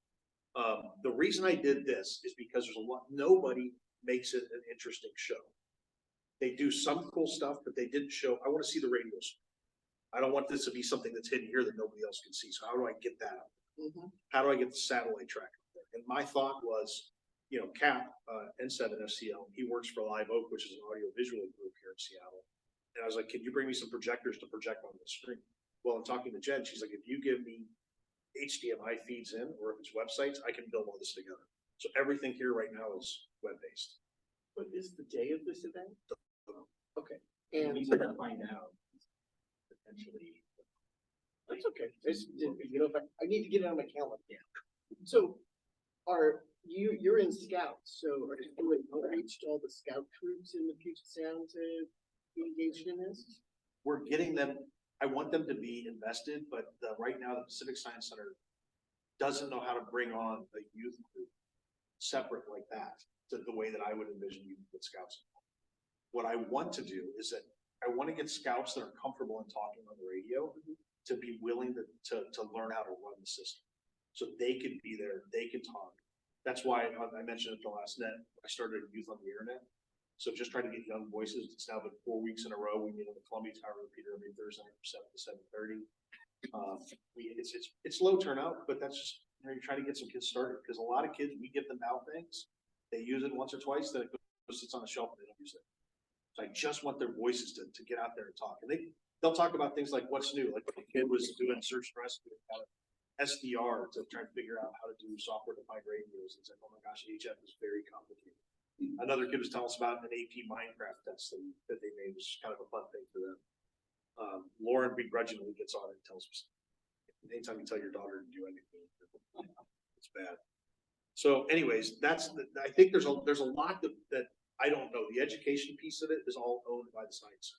The reason I did this is because nobody makes it an interesting show. They do some cool stuff, but they didn't show, I wanna see the radios. I don't want this to be something that's hidden here that nobody else can see. So how do I get that out? Mhm. How do I get the satellite track up there? And my thought was, you know, KK7RLL, he works for Live Oak, which is an audio visual group here in Seattle. And I was like, can you bring me some projectors to project on the screen? Well, I'm talking to Jen, she's like, if you give me HDMI feeds in, or if it's websites, I can build all this together. So everything here right now is web-based. What is the day of this event? Okay, And and we will find out potentially. that's okay. You know, if I need to get it on my calendar. Yeah. So you're in Scouts, so are you doing outreach to all the Scout troops in the Puget Sound to be engaged in this? We're getting them, I want them to be invested, but right now the Pacific Science Center doesn't know how to bring on a youth group separate like that, to the way that I would envision you with Scouts. What I want to do is that I want to get Scouts that are comfortable in talking on the radio to be willing to learn how to run the system. So they could be there, they could talk. That's why I mentioned at the last net, I started a Youth on the Internet. So just trying to get young voices. It's now been 4 weeks in a row. We meet on the Columbia Tower repeater every Thursday from 7 to 7:30. It's low turnout, but that's just, you know, you're trying to get some kids started, because a lot of kids, we give them now things, they use it once or twice, then it goes, sits on the shelf and they don't use it. So I just want their voices to get out there and talk. And they'll talk about things like what's new. Like the kid was doing search and rescue, out of SDR to try to figure out how to do software defined radios. It's like, oh my gosh, HF is very complicated. Another kid was telling us about an AP Minecraft test that they made, which is kind of a fun thing for them. Lauren begrudgingly gets on and tells us, anytime you tell your daughter to do anything, it's bad. So anyways, I think there's a lot that I don't know. The education piece of it is all owned by the science.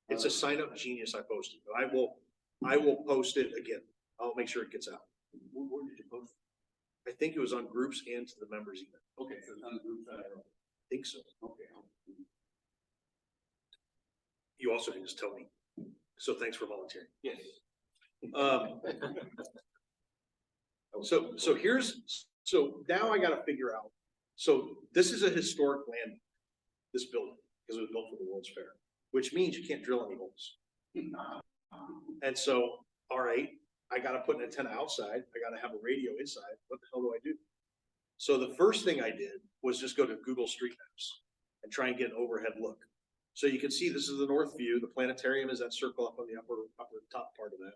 It's a sign up genius I posted. I will post it again. I'll make sure it gets out. Where did you post? I think it was on groups and to the members email. Okay, so it's on the group side. I think so. Okay. You also can just tell me. So thanks for volunteering. Yes. So now I got to figure out. So this is a historic landmark, this building, because it was built for the World's Fair, which means you can't drill any holes. And so, all right, I got to put an antenna outside. I got to have a radio inside. What the hell do I do? So the first thing I did was just go to Google Street Maps and try and get an overhead look. So you can see this is the north view. The planetarium is that circle up on the upper top part of that.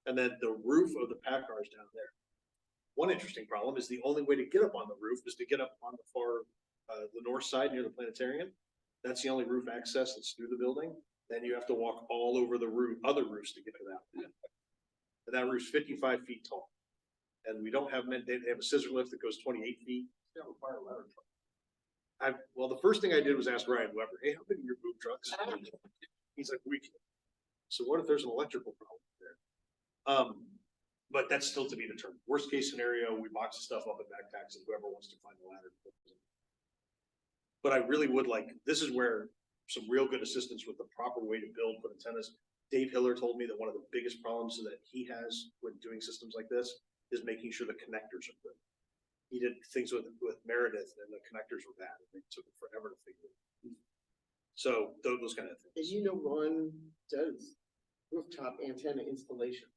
And then the roof of the PACCAR is down there. One interesting problem is the only way to get up on the roof is to get up on the north side near the planetarium. That's the only roof access that's through the building. Then you have to walk all over the roof, other roofs to get to that. And that roof's 55 feet tall. And we don't have, they have a scissor lift that goes 28 feet. They don't require a ladder truck. Well, the first thing I did was ask Ryan Weber, hey, how big are your boom trucks? He's like, we can. So what if there's an electrical problem there? But that's still to be determined. Worst case scenario, we box the stuff up in backpacks and whoever wants to find the ladder. But I really would like, this is where some real good assistance with the proper way to build, put antennas. Dave Hiller told me that one of the biggest problems that he has when doing systems like this is making sure the connectors are good. He did things with Meredith and the connectors were bad. It took forever to figure it out. So those kind of things. As you know, Ron does rooftop antenna installations.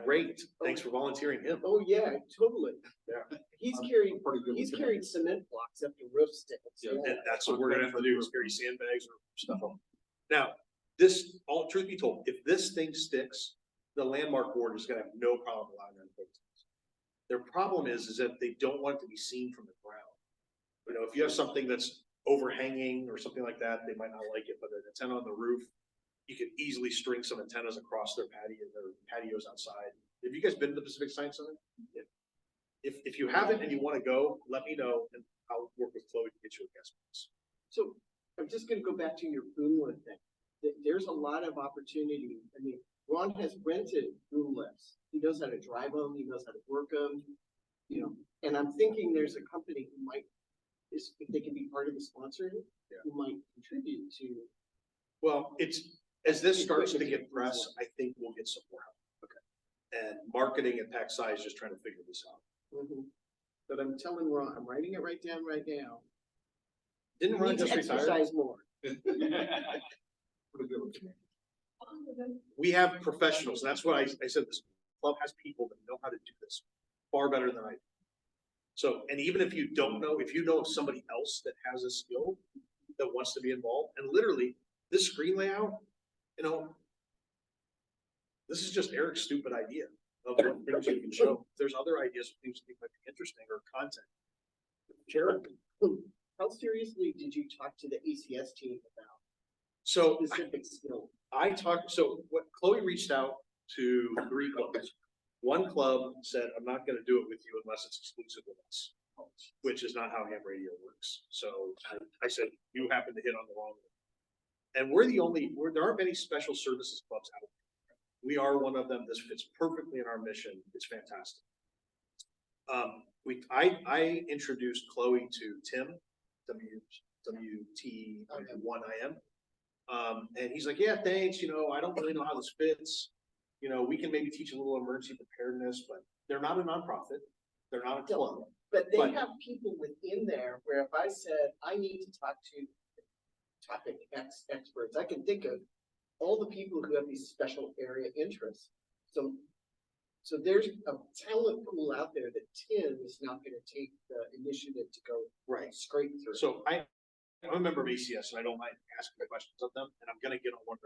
Great. Thanks for volunteering him. Oh, yeah, totally. Yeah. He's carried cement blocks up to roof sticks. And that's what we're gonna have to do is carry sandbags or stuff. Now, truth be told, if this thing sticks, the landmark board is gonna have no problem allowing them to put it. Their problem is that they don't want it to be seen from the ground. You know, if you have something that's overhanging or something like that, they might not like it, but an antenna on the roof, you could easily string some antennas across their patios outside. Have you guys been to the Pacific Science Center? If you haven't and you want to go, let me know and I'll work with Chloe to get you a guest pass. So I'm just gonna go back to your boom lift thing. There's a lot of opportunity. I mean, Ron has rented boom lifts. He knows how to drive them. He knows how to work them. You know, and I'm thinking there's a company who might, if they can be part of the sponsoring, who might contribute to. Well, as this starts to get press, I think we'll get some more help. Okay. And marketing and PacSci is just trying to figure this out. But I'm telling Ron, I'm writing it right down right now. Didn't We Ron need to just retire? exercise more. We have professionals, and that's what I said, this club has people that know how to do this far better than I do. So, and even if you don't know, if you know of somebody else that has a skill that wants to be involved, and literally this screen layout, you know, this is just Eric's stupid idea of what things you can show. There's other ideas of things that might be interesting or content. Jared, how seriously did you talk to the ACS team about So specific skills? so what Chloe reached out to 3 clubs. One club said, I'm not gonna do it with you unless it's exclusive with us, which is not how ham radio works. So I said, you happen to hit on the wrong one. And there aren't many special services clubs out there. We are one of them. This fits perfectly in our mission. It's fantastic. I introduced Chloe to Tim, WT1IM. And he's like, yeah, thanks. You know, I don't really know how this fits. You know, we can maybe teach a little emergency preparedness, but they're not a nonprofit. They're not a club. But they have people within there where if I said, I need to talk to topic experts, I can think of all the people who have these special area interests. So there's a talent pool out there that Tim is not gonna take the initiative to go straight through. So I'm a member of ACS, and I don't mind asking questions of them, and I'm gonna get on one of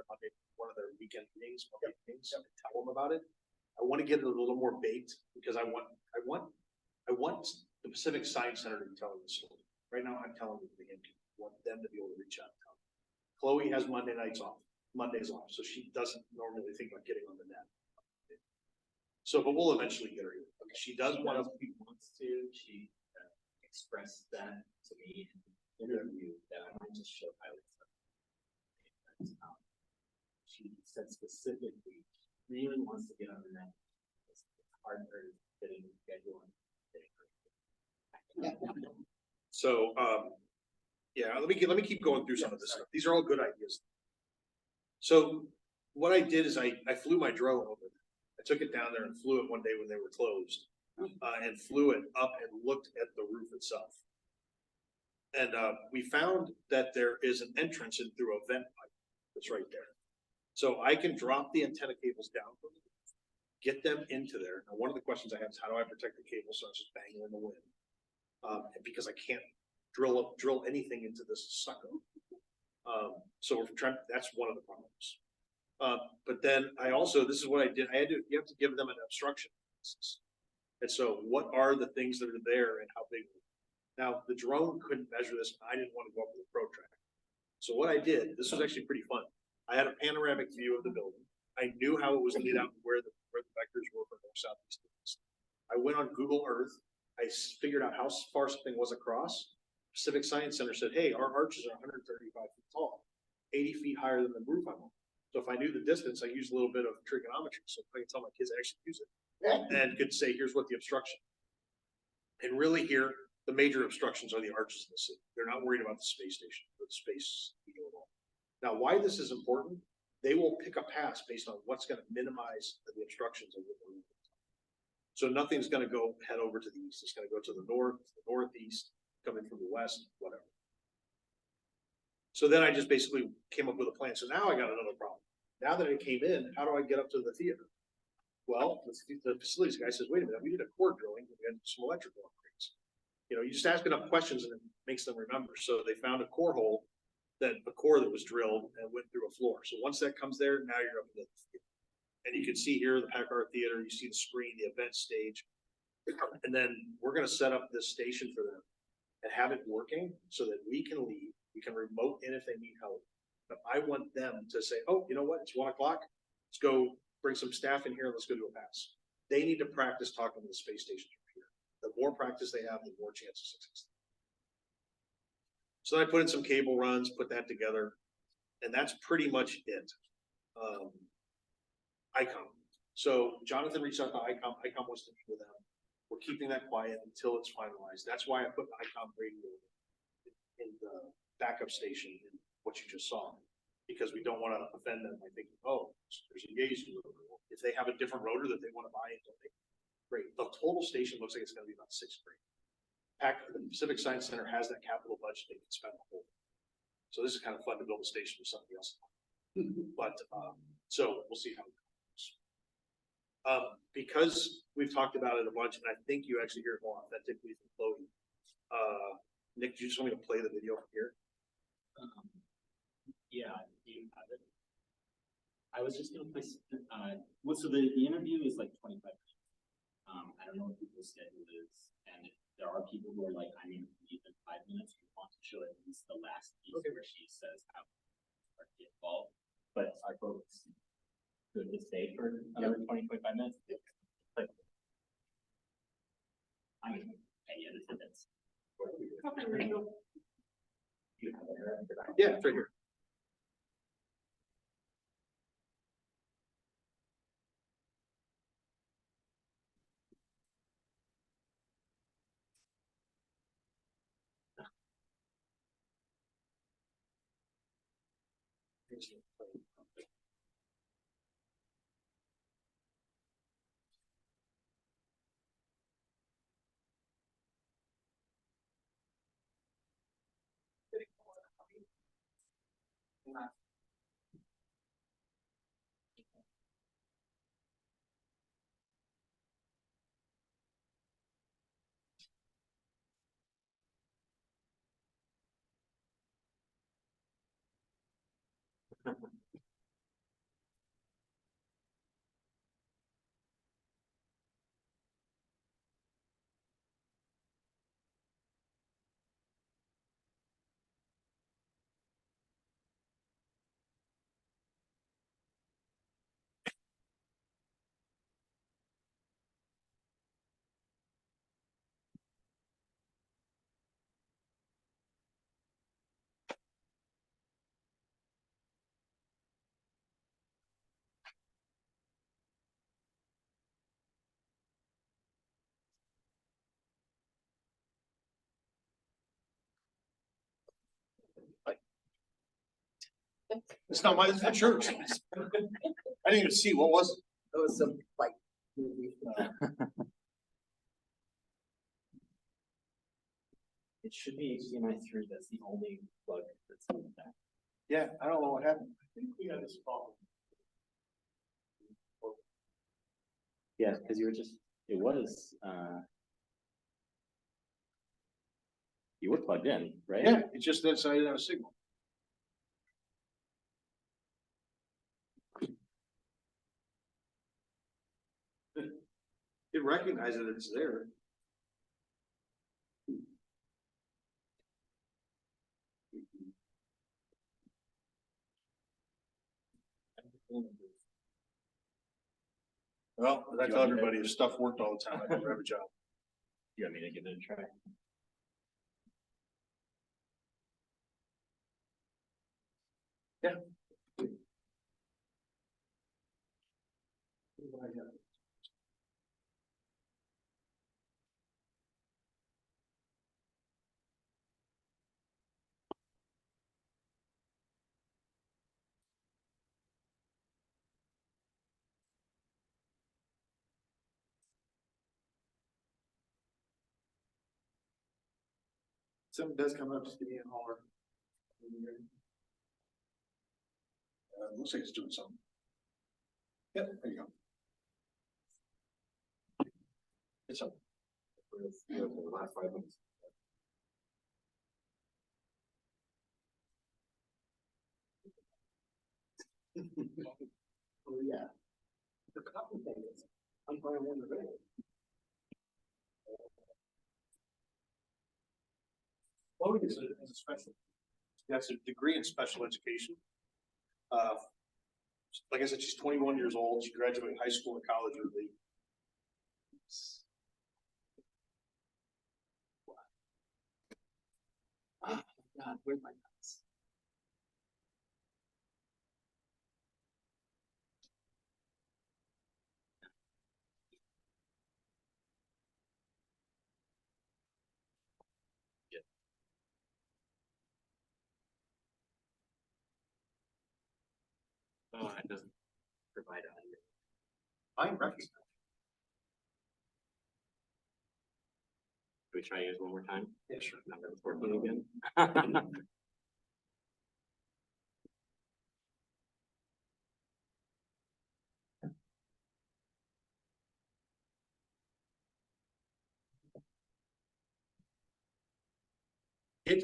their weekend meetings, and tell them about it. I want to get it a little more baked, because I want the Pacific Science Center to be telling the story. Right now, I'm telling them the game people. I want them to be able to reach out and tell them. Chloe has Mondays off, so she doesn't normally think about getting on the net. So, but we'll eventually get her here. She does want to. She wants to, she expressed that to me in the interview that I might just show highlights of. She said specifically, she really wants to get on the net. It's hard for her to fit in the schedule and So, yeah, let me keep going through some of this stuff. These are all good ideas. So what I did is I flew my drone over there. I took it down there and flew it one day when they were closed, and flew it up and looked at the roof itself. And we found that there is an entrance in through a vent pipe that's right there. So I can drop the antenna cables down from the roof, get them into there. Now, one of the questions I have is how do I protect the cable so it's just banging in the wind? Because I can't drill anything into this stucco. So we're trying, that's one of the problems. But then this is what I did. You have to give them an obstruction analysis. And so what are the things that are there and how big? Now, the drone couldn't measure this. I didn't want to go up with a protractor. So what I did, this was actually pretty fun. I had a panoramic view of the building. I knew how it was laid out, where the vectors were for north, south, east, and west. I went on Google Earth. I figured out how far something was across. Pacific Science Center said, hey, our arches are 135 feet tall, 80 feet higher than the roof I'm on. So if I knew the distance, I used a little bit of trigonometry. So I could tell my kids to actually use it and could say, here's what the obstruction. And really here, the major obstructions are the arches in the city. They're not worried about the space station or the space at all. Now, why this is important, they will pick a pass based on what's going to minimize the obstructions of the roof. So nothing's going to go head over to the east. It's going to go to the north, the northeast, coming from the west, whatever. So then I just basically came up with a plan. So now I got another problem. Now that I came in, how do I get up to the theater? Well, the facilities guy says, wait a minute, we did a core drilling. We had some electrical upgrades. You know, you just ask enough questions and it makes them remember. So they found a core hole, a core that was drilled and went through a floor. So once that comes there, now you're up in the theater. And you can see here the Packard Theater, you see the screen, the event stage. And then we're going to set up this station for them and have it working so that we can leave. We can remote in if they need help. But I want them to say, oh, you know what? It's 1 o'clock. Let's go bring some staff in here. And let's go do a pass. They need to practice talking to the space station from here. The more practice they have, the more chance of success. So I put in some cable runs, put that together, and that's pretty much it. ICOM. So Jonathan reached out to ICOM. ICOM wants to meet with them. We're keeping that quiet until it's finalized. That's why I put the ICOM radio in the backup station in what you just saw. Because we don't want to offend them by thinking, oh, there's a Yaesu rotor. If they have a different rotor that they want to buy into, great. The total station looks like it's going to be about $6 grand. The Pacific Science Center has that capital budget they can spend the whole. So this is kind of fun to build a station for somebody else. But so we'll see how it goes. Because we've talked about it a bunch, and I think you actually hear it more authentically from Chloe. Nick, do you just want me to play the video from here? Yeah, do you have it? I was just gonna play, well, so the interview is like 25 minutes. I don't know what people's schedule is, and if there are people who are like, I mean, even 5 minutes, we want to show at least the last piece where she says how to get involved. But our folks good to stay for another 20, 25 minutes. Like, I mean, any attendance. Yeah, it's right here. It's not my, it's the church. I didn't even see, what was it? That was some like movie. It should be HDMI 3. That's the only plug that's in that. Yeah, I don't know what happened. I think we had this problem. Yeah, because you were just, it was, you were plugged in, right? Yeah, it's just that I didn't have a signal. It recognizes that it's there. Well, I tell everybody, if stuff worked all the time, I'd never have a job. You want me to give it a try? Yeah. Something does come up, just give me a holler. Looks like it's doing something. Yep, there you go. It's up. The last 5 minutes. Oh, yeah. The copy thing is, I'm going to wonder. Chloe is a special, that's a degree in special education. Like I said, she's 21 years old. She graduated high school and college early. Oh, God, where's my notes? it doesn't provide audio. I recognize. Can we try yours one more time? Yeah, sure. Now that it's working again.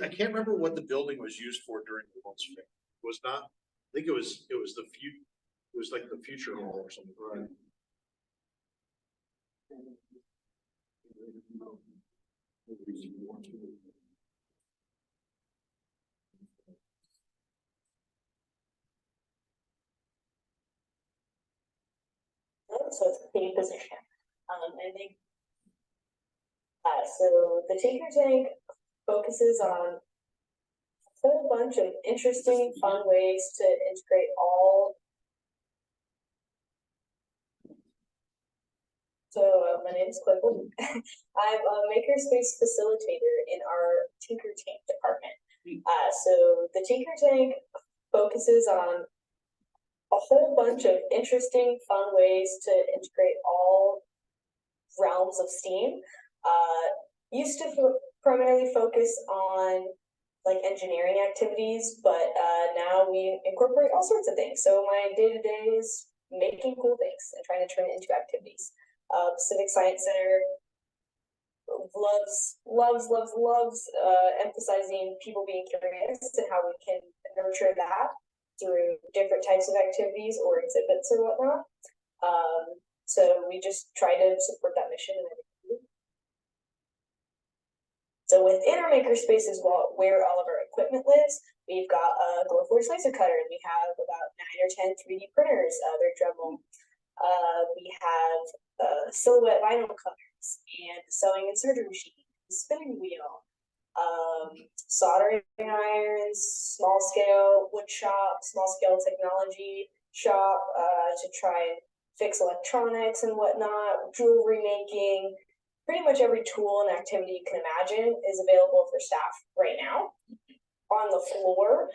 I can't remember what the building was used for during the World's Fair. It was not, I think it was it was like the Future Hall or something. Right. So it's a paid position. I think, so the Tinker Tank focuses on a whole bunch of interesting, fun ways to integrate all. So my name is Clifford. I'm a makerspace facilitator in our Tinker Tank department. So the Tinker Tank focuses on a whole bunch of interesting, fun ways to integrate all realms of STEAM. Used to primarily focus on like engineering activities, but now we incorporate all sorts of things. So my day-to-day is making cool things and trying to turn it into activities. Civic Science Center loves emphasizing people being curious and how we can nurture that through different types of activities or exhibits or whatnot. So we just try to support that mission. So within our makerspace is where all of our equipment lives. We've got a Glowforge laser cutter, and we have about 9 or 10 3D printers. They're Dremel. We have silhouette vinyl cutters and sewing and surgery machine, spinning wheel, soldering irons, small scale wood shop, small scale technology shop to try and fix electronics and whatnot, jewelry making. Pretty much every tool and activity you can imagine is available for staff right now. On the floor,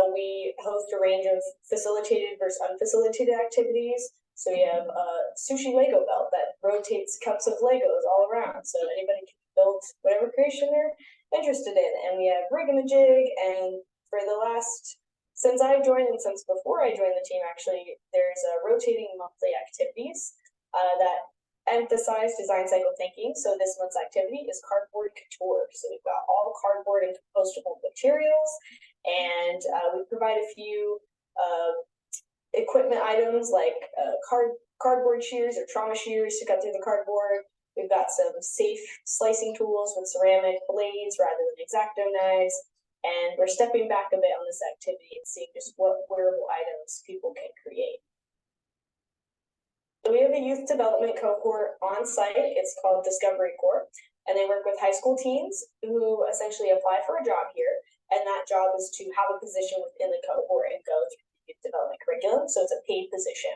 we host a range of facilitated versus unfacilitated activities. So we have a sushi Lego belt that rotates cups of Legos all around. So anybody can build whatever creation they're interested in. And we have Rigamajig, and for the last, since I've joined and since before I joined the team, actually, there's a rotating monthly activities that emphasize design cycle thinking. So this month's activity is cardboard couture. So we've got all cardboard and compostable materials, and we provide a few equipment items like cardboard shears or trauma shears to cut through the cardboard. We've got some safe slicing tools with ceramic blades rather than X-Acto knives, and we're stepping back a bit on this activity and seeing just what wearable items people can create. So we have a youth development cohort on site. It's called Discovery Corps, and they work with high school teens who essentially apply for a job here, and that job is to have a position within the cohort and go through the youth development curriculum. So it's a paid position,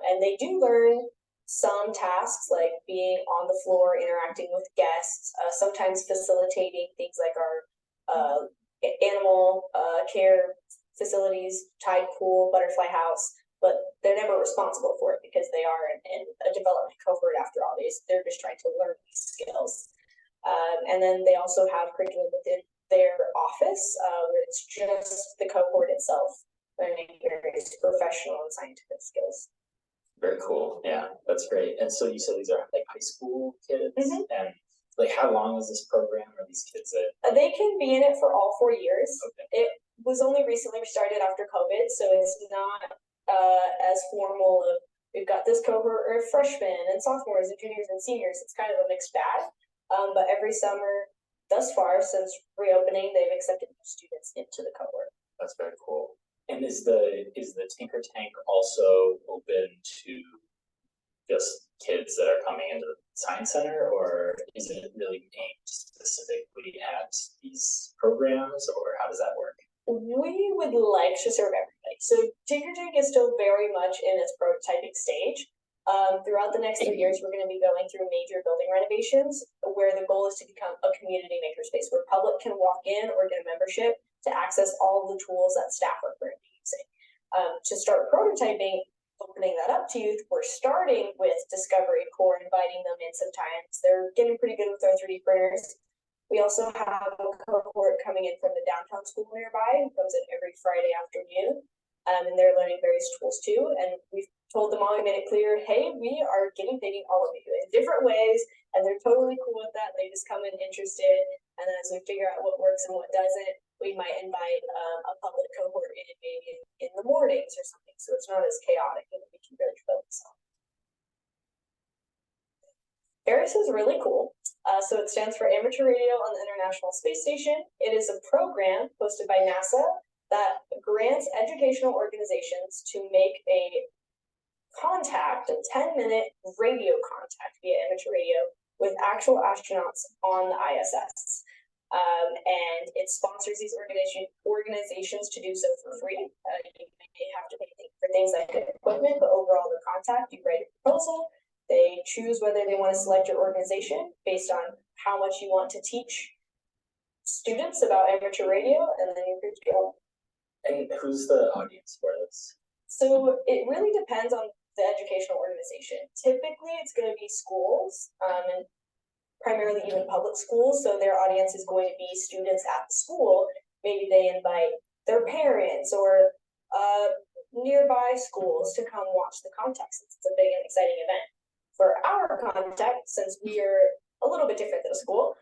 and they do learn some tasks like being on the floor, interacting with guests, sometimes facilitating things like our animal care facilities, tide pool, butterfly house. But they're never responsible for it because they are in a development cohort after all. They're just trying to learn these skills. And then they also have curriculum within their office where it's just the cohort itself learning various professional and scientific skills. Very cool. Yeah, that's great. And so you said these are like high school kids, and like how long is this program? Are these kids that they can be in it for all 4 years? Okay. It was only recently started after COVID, so it's not as formal of we've got this cohort of freshmen and sophomores and juniors and seniors. It's kind of a mixed bag. But every summer thus far, since reopening, they've accepted new students into the cohort. That's very cool. And is the Tinker Tank also open to just kids that are coming into the Science Center, or is it really aimed specifically at these programs, or how does that work? We would like to serve everybody. So Tinker Tank is still very much in its prototyping stage. Throughout the next 3 years, we're going to be going through major building renovations where the goal is to become a community makerspace where public can walk in or get a membership to access all of the tools that staff are currently using. To start prototyping, opening that up to youth, we're starting with Discovery Core, inviting them in sometimes. They're getting pretty good with our 3D printers. We also have a cohort coming in from the downtown school nearby, who comes in every Friday afternoon. And they're learning various tools too. And we've told them all, we made it clear, hey, we are guinea pigging all of you in different ways, and they're totally cool with that. They just come in interested, and then as we figure out what works and what doesn't, we might invite a public cohort in maybe in the mornings or something, so it's not as chaotic and we can really focus on. ARIS is really cool. So it stands for Amateur Radio on the International Space Station. It is a program hosted by NASA that grants educational organizations to make a contact, a 10-minute radio contact via amateur radio with actual astronauts on the ISS. And it sponsors these organizations to do so for free. You may have to pay for things like equipment, but overall the contact, you write a proposal. They choose whether they want to select your organization based on how much you want to teach students about amateur radio, and then you're good to go. And who's the audience for this? So it really depends on the educational organization. Typically, it's going to be schools, and primarily even public schools. So their audience is going to be students at the school. Maybe they invite their parents or nearby schools to come watch the contact, since it's a big and exciting event. For our contact, since we are a little bit different than a school,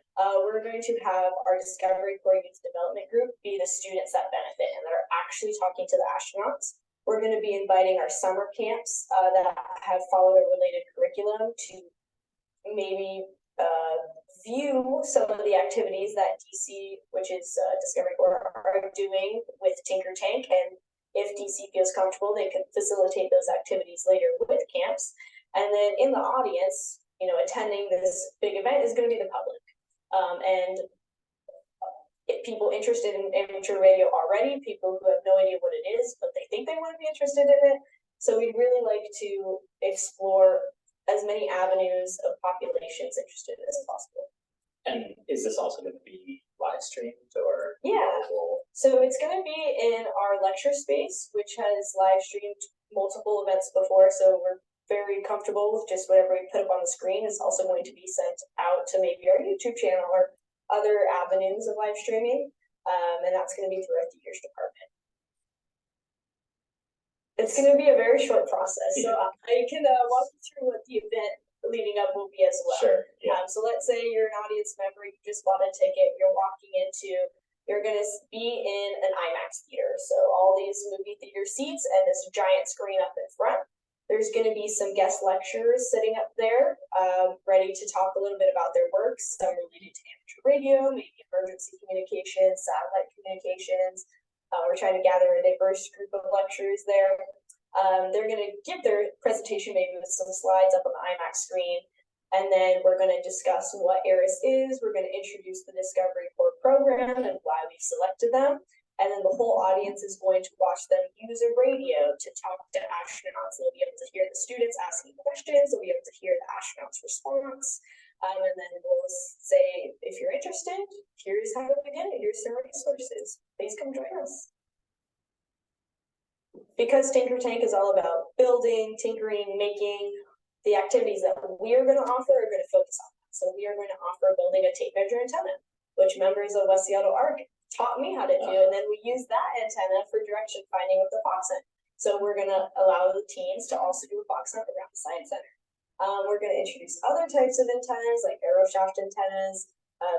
we're going to have our Discovery Core Youth Development Group be the students that benefit and that are actually talking to the astronauts. We're going to be inviting our summer camps that have followed a related curriculum to maybe view some of the activities that DC, which is Discovery Core, are doing with Tinker Tank. And if DC feels comfortable, they can facilitate those activities later with camps. And then in the audience, you know, attending this big event is going to be the public. And people interested in amateur radio already, people who have no idea what it is, but they think they want to be interested in it. So we'd really like to explore as many avenues of populations interested in as possible. And is this also going to be live streamed or? Yeah. So it's going to be in our lecture space, which has live streamed multiple events before. So we're very comfortable with just whatever we put up on the screen is also going to be sent out to maybe our YouTube channel or other avenues of live streaming. And that's going to be through our theaters department. It's going to be a very short process. So I can walk you through what the event leading up will be as well. Sure. Yeah. So let's say you're an audience member, you just bought a ticket, you're going to be in an IMAX theater. So all these movie theater seats and this giant screen up in front. There's going to be some guest lecturers sitting up there, ready to talk a little bit about their work, some related to amateur radio, maybe emergency communications, satellite communications. We're trying to gather a diverse group of lecturers there. They're going to give their presentation maybe with some slides up on the IMAX screen, and then we're going to discuss what ARIS is. We're going to introduce the Discovery Core program and why we've selected them. And then the whole audience is going to watch them use a radio to talk to astronauts. They'll be able to hear the students asking questions. They'll be able to hear the astronauts' response. And then we'll say, if you're interested, here's how to begin. Here's some resources. Please come join us. Because Tinker Tank is all about building, tinkering, making, the activities that we are going to offer are going to focus on that. So we are going to offer building a tape measure antenna, which members of West Seattle ARC taught me how to do, and then we use that antenna for direction finding with the Foxhunt. So we're going to allow the teens to also do a Foxhunt around the Science Center. We're going to introduce other types of antennas like aeroshaft antennas,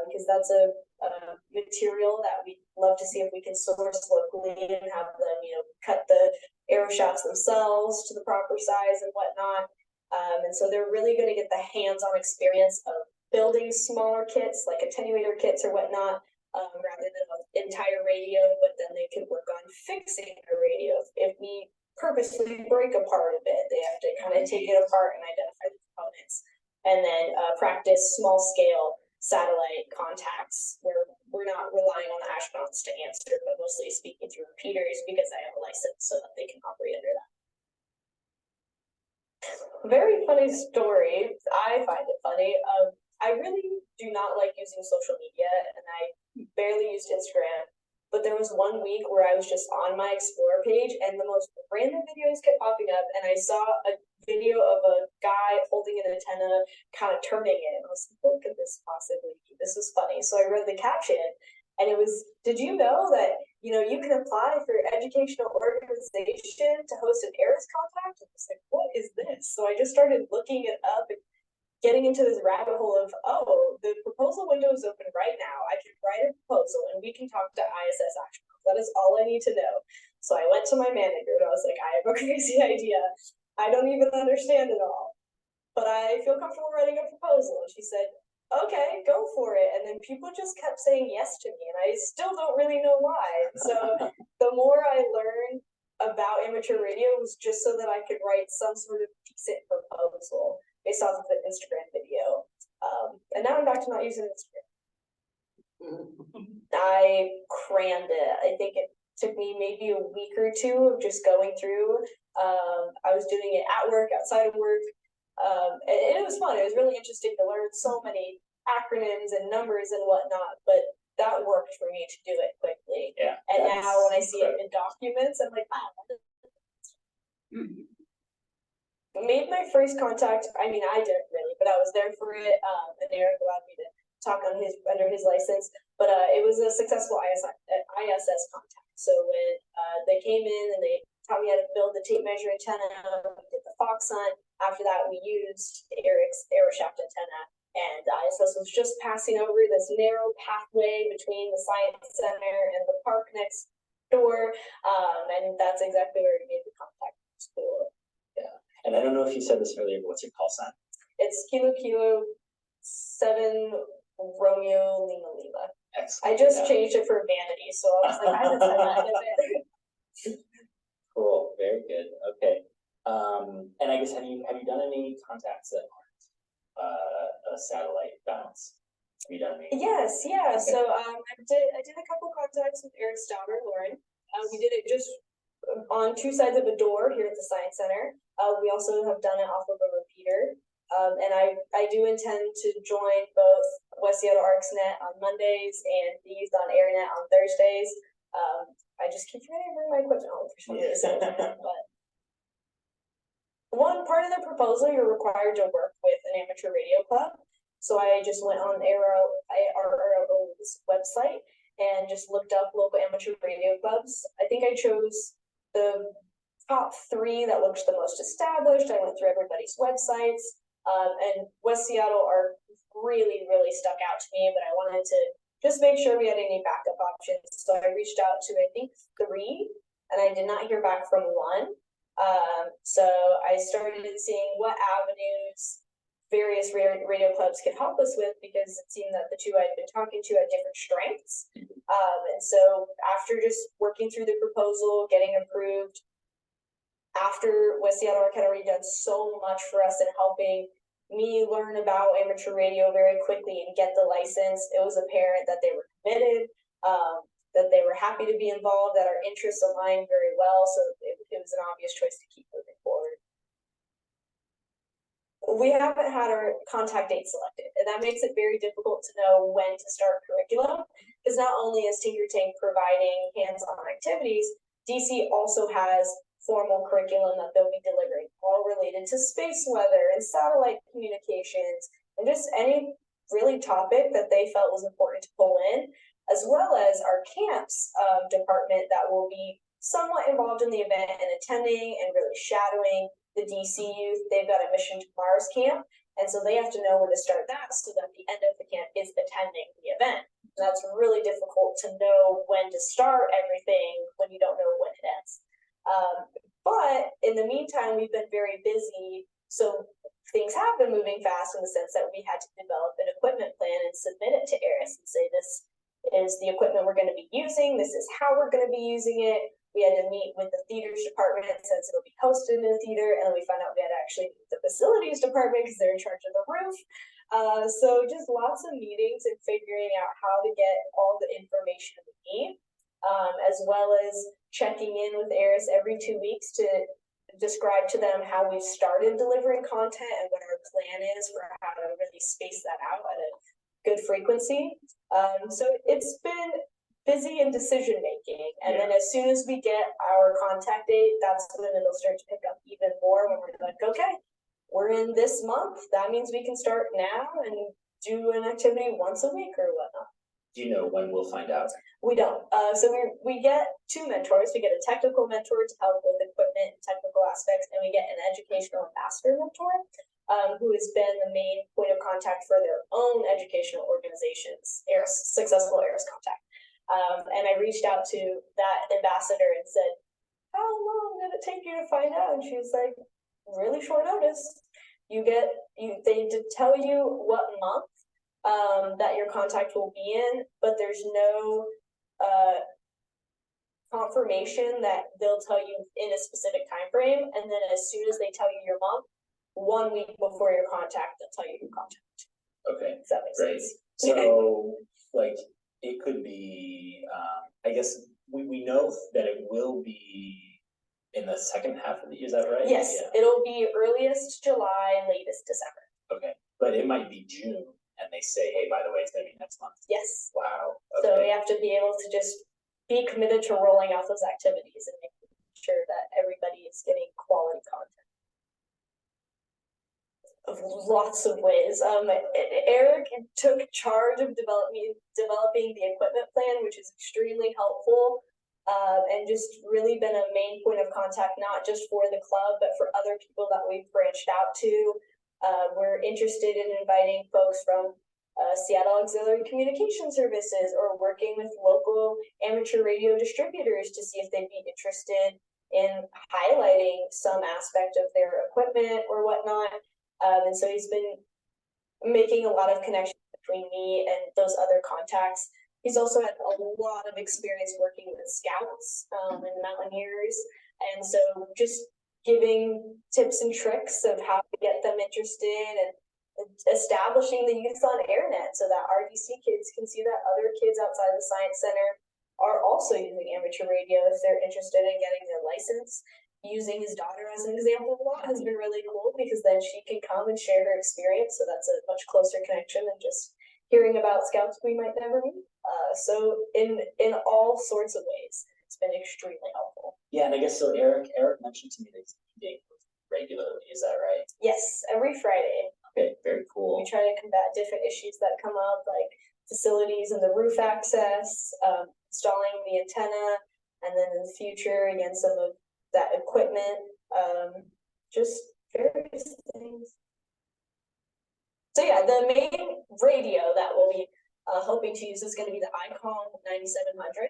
because that's a material that we'd love to see if we can source locally and have them, you know, cut the aeroshafts themselves to the proper size and whatnot. And so they're really going to get the hands-on experience of building smaller kits like attenuator kits or whatnot. Rather than an entire radio, but then they can work on fixing a radio. If we purposely break a part of it, they have to kind of take it apart and identify the components. And then practice small scale satellite contacts where we're not relying on the astronauts to answer, but mostly speaking through repeaters because I have a license so that they can operate under that. Very funny story. I find it funny. I really do not like using social media, and I barely used Instagram but there was one week where I was just on my Explore page and the most random videos kept popping up, and I saw a video of a guy holding an antenna, kind of turning it. And I was like, what could this possibly be? This was funny. So I read the caption, and it was, did you know that, you know, you can apply for educational organization to host an ARIS contact? And I was like, what is this? So I just started looking it up and getting into this rabbit hole of, oh, the proposal window is open right now. I can write a proposal and we can talk to ISS Action. That is all I need to know. So I went to my manager and I was like, I have a crazy idea. I don't even understand it all, but I feel comfortable writing a proposal. And she said, okay, go for it. And then people just kept saying yes to me, and I still don't really know why. So the more I learned about amateur radio was just so that I could write some sort of decent proposal based off of the Instagram video. And now I'm back to not using Instagram. I crammed it. I think it took me maybe a week or two of just going through. I was doing it at work, outside of work. And it was fun. It was really interesting to learn so many acronyms and numbers and whatnot, but that worked for me to do it quickly. Yeah. And now when I see it in documents, I'm like, wow. Made my first contact. I mean, I didn't really, but I was there for it. And Eric allowed me to talk on under his license. But it was a successful ISS contact. So when they came in and they taught me how to build the tape measure antenna, we did the Fox hunt. After that, we used Eric's AeroShaft antenna, and ISS was just passing over this narrow pathway between the Science Center and the park next door. And that's exactly where we made the contact. It was cool. Yeah. And I don't know if you said this earlier, but what's your call sign? It's Kilo 7 Romeo Lima Lima. Excellent. I just changed it for vanity, so I was like, I haven't said that in a bit. Cool, very good. Okay. And I guess have you done any contacts that aren't a satellite bounce? Have you done any? Yes, yeah. Okay. So I did a couple contacts with Eric's daughter, Lauren. We did it just on two sides of a door here at the Science Center. We also have done it off of a repeater. And I do intend to join both WSARC on Mondays and the Youth on AirNet on Thursdays. I just keep forgetting to bring my equipment home for some reason. But one part of the proposal, you're required to work with an amateur radio club. So I just went on ARRL's website and just looked up local amateur radio clubs. I think I chose the top 3 that looked the most established. I went through everybody's websites, and West Seattle are really, really stuck out to me, but I wanted to just make sure we had any backup options. So I reached out to, I think, 3, and I did not hear back from 1. So I started seeing what avenues various radio clubs could help us with, because it seemed that the 2 I'd been talking to had different strengths. And so after just working through the proposal, getting approved, after West Seattle had already done so much for us in helping me learn about amateur radio very quickly and get the license, it was apparent that they were committed, that they were happy to be involved, that our interests aligned very well. So it was an obvious choice to keep moving forward. We haven't had our contact date selected, and that makes it very difficult to know when to start curriculum, because not only is Tinker Tank providing hands-on activities, DC also has formal curriculum that they'll be delivering, all related to space weather and satellite communications, and just any really topic that they felt was important to pull in, as well as our camps department that will be somewhat involved in the event and attending and really shadowing the DC youth. They've got a Mission to Mars camp, and so they have to know when to start that, so that the end of the camp is attending the event. And that's really difficult to know when to start everything when you don't know when it ends. But in the meantime, we've been very busy, so things have been moving fast in the sense that we had to develop an equipment plan and submit it to ARIS and say, this is the equipment we're going to be using, this is how we're going to be using it. We had to meet with the theaters department since it'll be hosted in a theater, and then we found out we had to actually meet the facilities department because they're in charge of the roof. So just lots of meetings and figuring out how to get all the information we need, as well as checking in with ARIS every 2 weeks to describe to them how we've started delivering content and what our plan is for how to really space that out at a good frequency. So it's been busy in decision making. And then as soon as we get our contact date, that's when it'll start to pick up even more when we're like, okay, we're in this month. That means we can start now and do an activity once a week or whatnot. Do you know when we'll find out? We don't. So we get two mentors. We get a technical mentor to help with equipment and technical aspects, and we get an educational ambassador mentor, who has been the main point of contact for their own educational organizations, successful ARIS contact. And I reached out to that ambassador and said, how long did it take you to find out? And she was like, really short notice. They tell you what month that your contact will be in, but there's no confirmation that they'll tell you in a specific time frame. And then as soon as they tell you your month, 1 week before your contact, they'll tell you your contact. Okay, Does that make great. sense? So, like, it could be, I guess, we know that it will be in the second half of the year, is that right? Yes, it'll be earliest July, latest December. Okay, but it might be June, and they say, hey, by the way, it's gonna be next month. Yes. Wow. So we Okay. have to be able to just be committed to rolling out those activities and making sure that everybody is getting quality content. Of lots of ways. Eric took charge of developing the equipment plan, which is extremely helpful. And just really been a main point of contact, not just for the club, but for other people that we've branched out to. We're interested in inviting folks from Seattle Auxiliary Communication Services, or working with local amateur radio distributors to see if they'd be interested in highlighting some aspect of their equipment or whatnot. And so he's been making a lot of connections between me and those other contacts. He's also had a lot of experience working with scouts and mountaineers. And so just giving tips and tricks of how to get them interested, and establishing the Youth on AirNet so that RDC kids can see that other kids outside the Science Center are also using amateur radio if they're interested in getting their license. Using his daughter as an example a lot has been really cool, because then she can come and share her experience. So that's a much closer connection than just hearing about scouts we might never meet. So in all sorts of ways, it's been extremely helpful. Yeah, and I guess so. Eric mentioned to me that he's meeting regularly. Is that right? Yes, every Friday. Okay, very cool. We try to combat different issues that come up, like facilities and the roof access, installing the antenna, and then in the future, again, some of that equipment, just various things. So yeah, the main radio that we'll be hoping to use is going to be the ICOM 9700.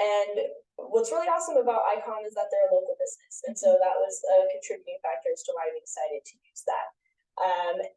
And what's really awesome about ICOM is that they're a local business. And so that was a contributing factor as to why we decided to use that.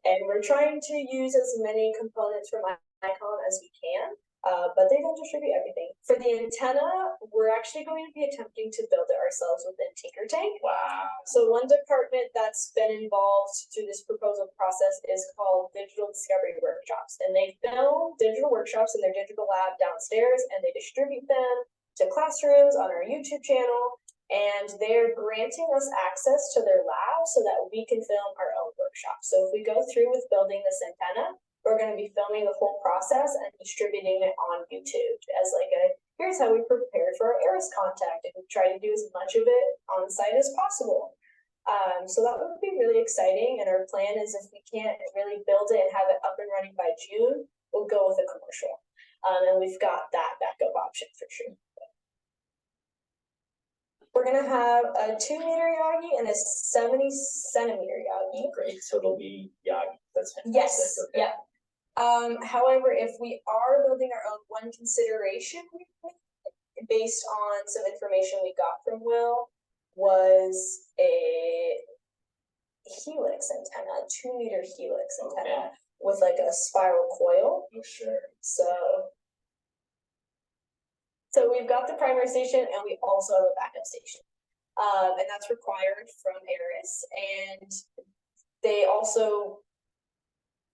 And we're trying to use as many components from ICOM as we can, but they don't distribute everything. For the antenna, we're actually going to be attempting to build it ourselves within Tinker Tank. Wow. So one department that's been involved through this proposal process is called Digital Discovery Workshops. And they film digital workshops in their digital lab downstairs, and they distribute them to classrooms on our YouTube channel. And they're granting us access to their lab so that we can film our own workshops. So if we go through with building this antenna, we're going to be filming the whole process and distributing it on YouTube as like here's how we prepared for our ARIS contact, and try to do as much of it on site as possible. So that would be really exciting. And our plan is, if we can't really build it and have it up and running by June, we'll go with a commercial. And we've got that backup option for sure. We're gonna have a 2-meter Yagi and a 70-centimeter Yagi. Great. So it'll be Yagi. That's fantastic. Yes. Okay. Yeah. However, if we are building our own, one consideration based on some information we got from Will was a helix antenna, 2-meter helix antenna with like a spiral coil. Oh, sure. So we've got the primary station, and we also have a backup station. And that's required from ARIS. And they also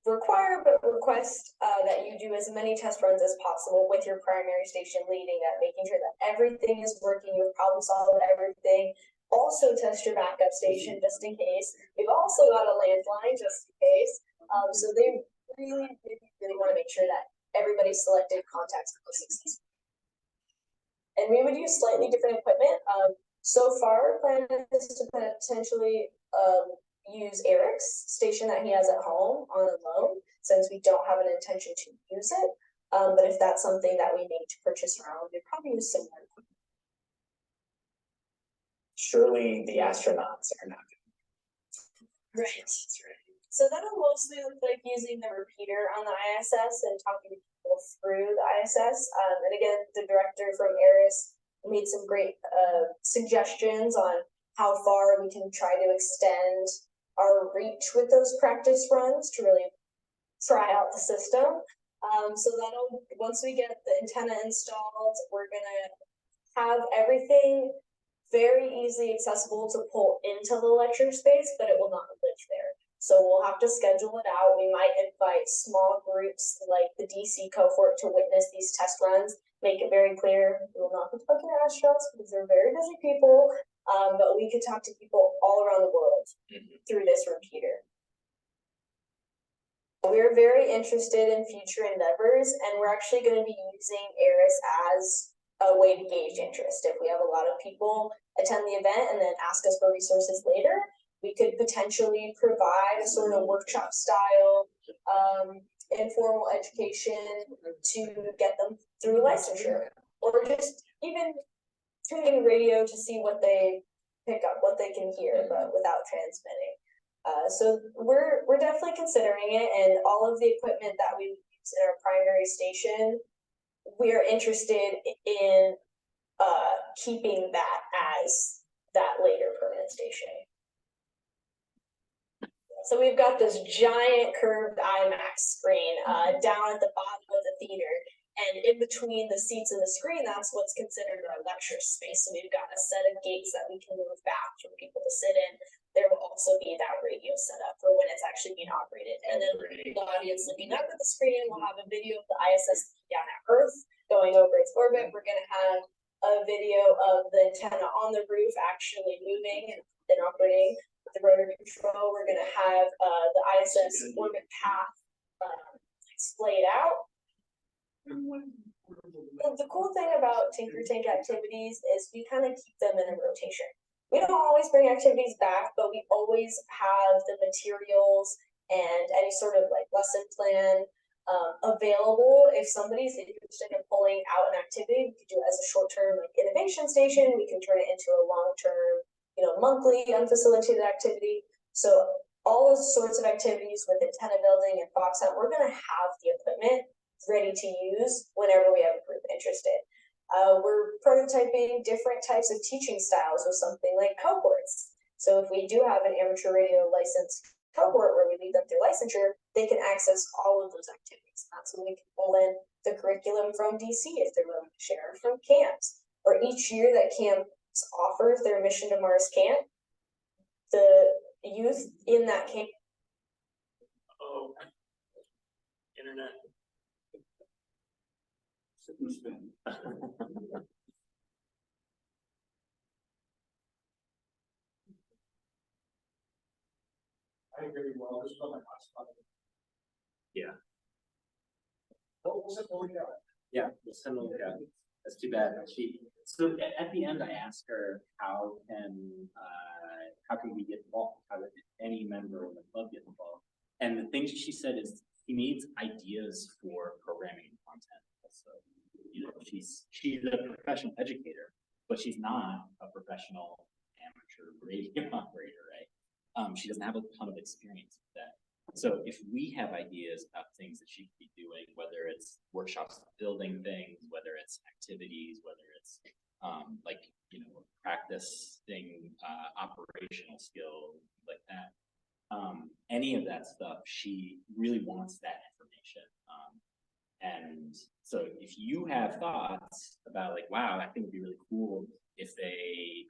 require but request that you do as many test runs as possible with your primary station leading that, making sure that everything is working, you've problem solved everything. Also test your backup station just in case. We've also got a landline just in case. So they really want to make sure that everybody selected contacts was successful. And we would use slightly different equipment. So far, plan is to potentially use Eric's station that he has at home on a loan, since we don't have an intention to use it. But if that's something that we need to purchase our own, we'd probably use similar equipment. Surely the astronauts are not. Right. So that'll mostly look like using the repeater on the ISS and talking to people through the ISS. And again, the director from ARIS made some great suggestions on how far we can try to extend our reach with those practice runs to really try out the system. So that'll, once we get the antenna installed, we're gonna have everything very easily accessible to pull into the lecture space, but it will not live there. So we'll have to schedule it out. We might invite small groups like the DC cohort to witness these test runs, make it very clear we will not be talking to astronauts because they're very busy people, but we could talk to people all around the world through this repeater. We're very interested in future endeavors, and we're actually going to be using ARIS as a way to gauge interest. If we have a lot of people attend the event and then ask us for resources later, we could potentially provide a sort of workshop style informal education to get them through licensure, or just even tuning radio to see what they pick up, what they can hear, but without transmitting. So we're definitely considering it, and all of the equipment that we use in our primary station, we are interested in keeping that as that later permanent station. So we've got this giant curved IMAX screen down at the bottom of the theater, and in between the seats and the screen, that's what's considered our lecture space. So we've got a set of gates that we can move back for people to sit in. There will also be that radio set up for when it's actually being operated. And then the audience looking up at the screen will have a video of the ISS down at Earth going over its orbit. We're going to have a video of the antenna on the roof actually moving and operating. With the rotor control, we're going to have the ISS orbit path splayed out. The cool thing about Tinker Tank activities is we kind of keep them in a rotation. We don't always bring activities back, but we always have the materials and any sort of like lesson plan available. If somebody's interested in pulling out an activity, we could do it as a short-term like innovation station. We can turn it into a long-term, monthly unfacilitated activity. So all those sorts of activities with antenna building and box hunt, we're going to have the equipment ready to use whenever we have a group interested. We're prototyping different types of teaching styles with something like cohorts. So if we do have an amateur radio licensed cohort where we lead them through licensure, they can access all of those activities. That's when we can pull in the curriculum from DC if they're willing to share, from camps, or each year that camps offers their Mission to Mars camp, the youth in that camp. Oh, internet. I agree. Well, this is my hotspot. Yeah. What was it? Yeah, we'll send a link out. That's too bad. So at the end, I asked her how can we get involved? How can any member of the club get involved? And the things she said is she needs ideas for programming and content. So, she's a professional educator, but she's not a professional amateur radio operator, right? She doesn't have a ton of experience with that. So if we have ideas about things that she could be doing, whether it's workshops, building things, whether it's activities, whether it's practicing operational skills like that, any of that stuff, she really wants that information. And so if you have thoughts about like, wow, I think it'd be really cool if they,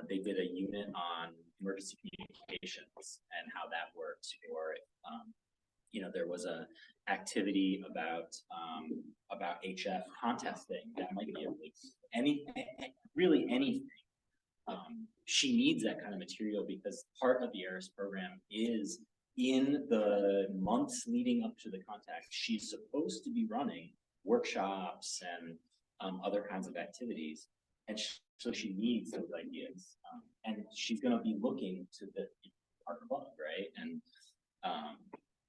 they did a unit on emergency communications and how that works, or there was a activity about HF contesting that might be really anything. She needs that kind of material because part of the ARIS program is in the months leading up to the contact, she's supposed to be running workshops and other kinds of activities. And so she needs those ideas. And she's gonna be looking to our club, right? And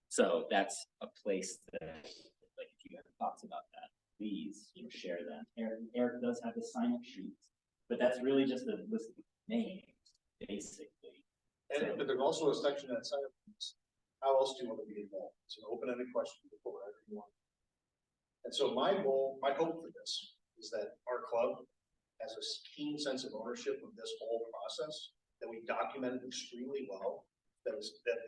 so that's a place that, like, if you have thoughts about that, please, share them. Eric does have the sign-up sheets, but that's really just a list of names, basically. And but there's also a section that sign up. How else do you want to be involved? It's an open-ended question before whatever you want. And so my goal, my hope for this is that our club has a keen sense of ownership of this whole process, that we document it extremely well, that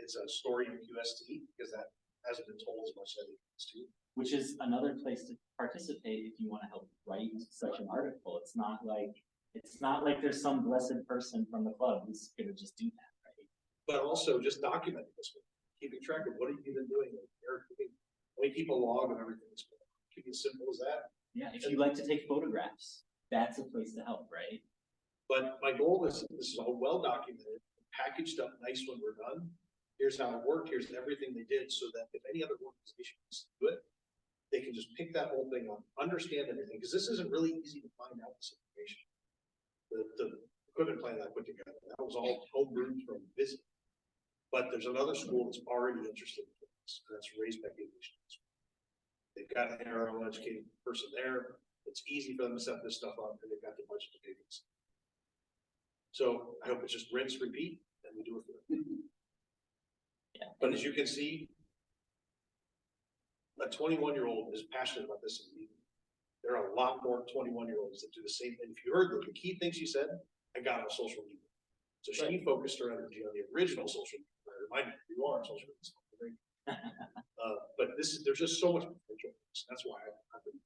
it's a story in QST, because that hasn't been told as much as it needs to. Which is another place to participate if you want to help write such an article. It's not like there's some blessed person from the club who's gonna just do that, right? But also just documenting this, keeping track of what have you been doing, Eric, how many people log and everything. It's keep it as simple as that. Yeah, if you like to take photographs, that's a place to help, right? But my goal is this is all well documented, packaged up nice when we're done. Here's how it worked, here's everything they did, so that if any other organization wants to do it, they can just pick that whole thing up, understand everything, because this isn't really easy to find out this information. The equipment plan that I put together, that was all homebrewed from visit. But there's another school that's already interested in this, and that's Raisbeck Aviation. They've got an aero educated person there. It's easy for them to set this stuff up, and they've got the budget to pay for this. So I hope it's just rinse, repeat, and we do it for them. Yeah. But as you can see, a 21-year-old is passionate about this. There are a lot more 21-year-olds that do the same thing. If you heard the key thing she said, I got on social media. So she focused her energy on the original social media. Remind me, you are on social media. But there's just so much potential. That's why I've been.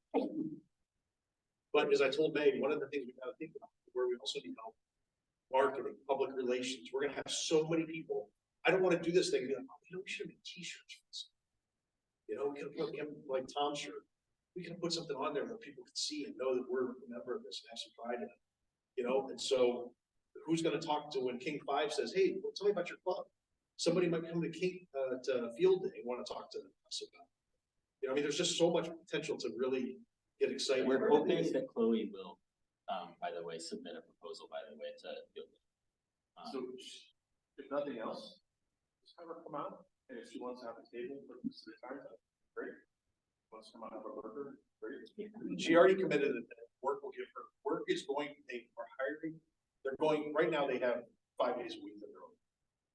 But as I told May, one of the things we got to think about, where we also need help, marketing, public relations. We're going to have so many people. I don't want to do this thing and be like, oh, we should have made T-shirts for this. We can put like Tom's shirt. We can put something on there that people can see and know that we're a member of this and have some pride in it. And so who's going to talk to when King 5 says, hey, tell me about your club? Somebody might come to Field Day and want to talk to us about it. There's just so much potential to really get excited. We're hoping that Chloe will, by the way, submit a proposal, by the way, to Field Day. So if nothing else, just have her come out, and if she wants to have a table for the time, great. Wants to come out and have a burger, great. She already committed that work will give her, work is going, they are hiring, they're going, right now they have 5 days a week that they're open.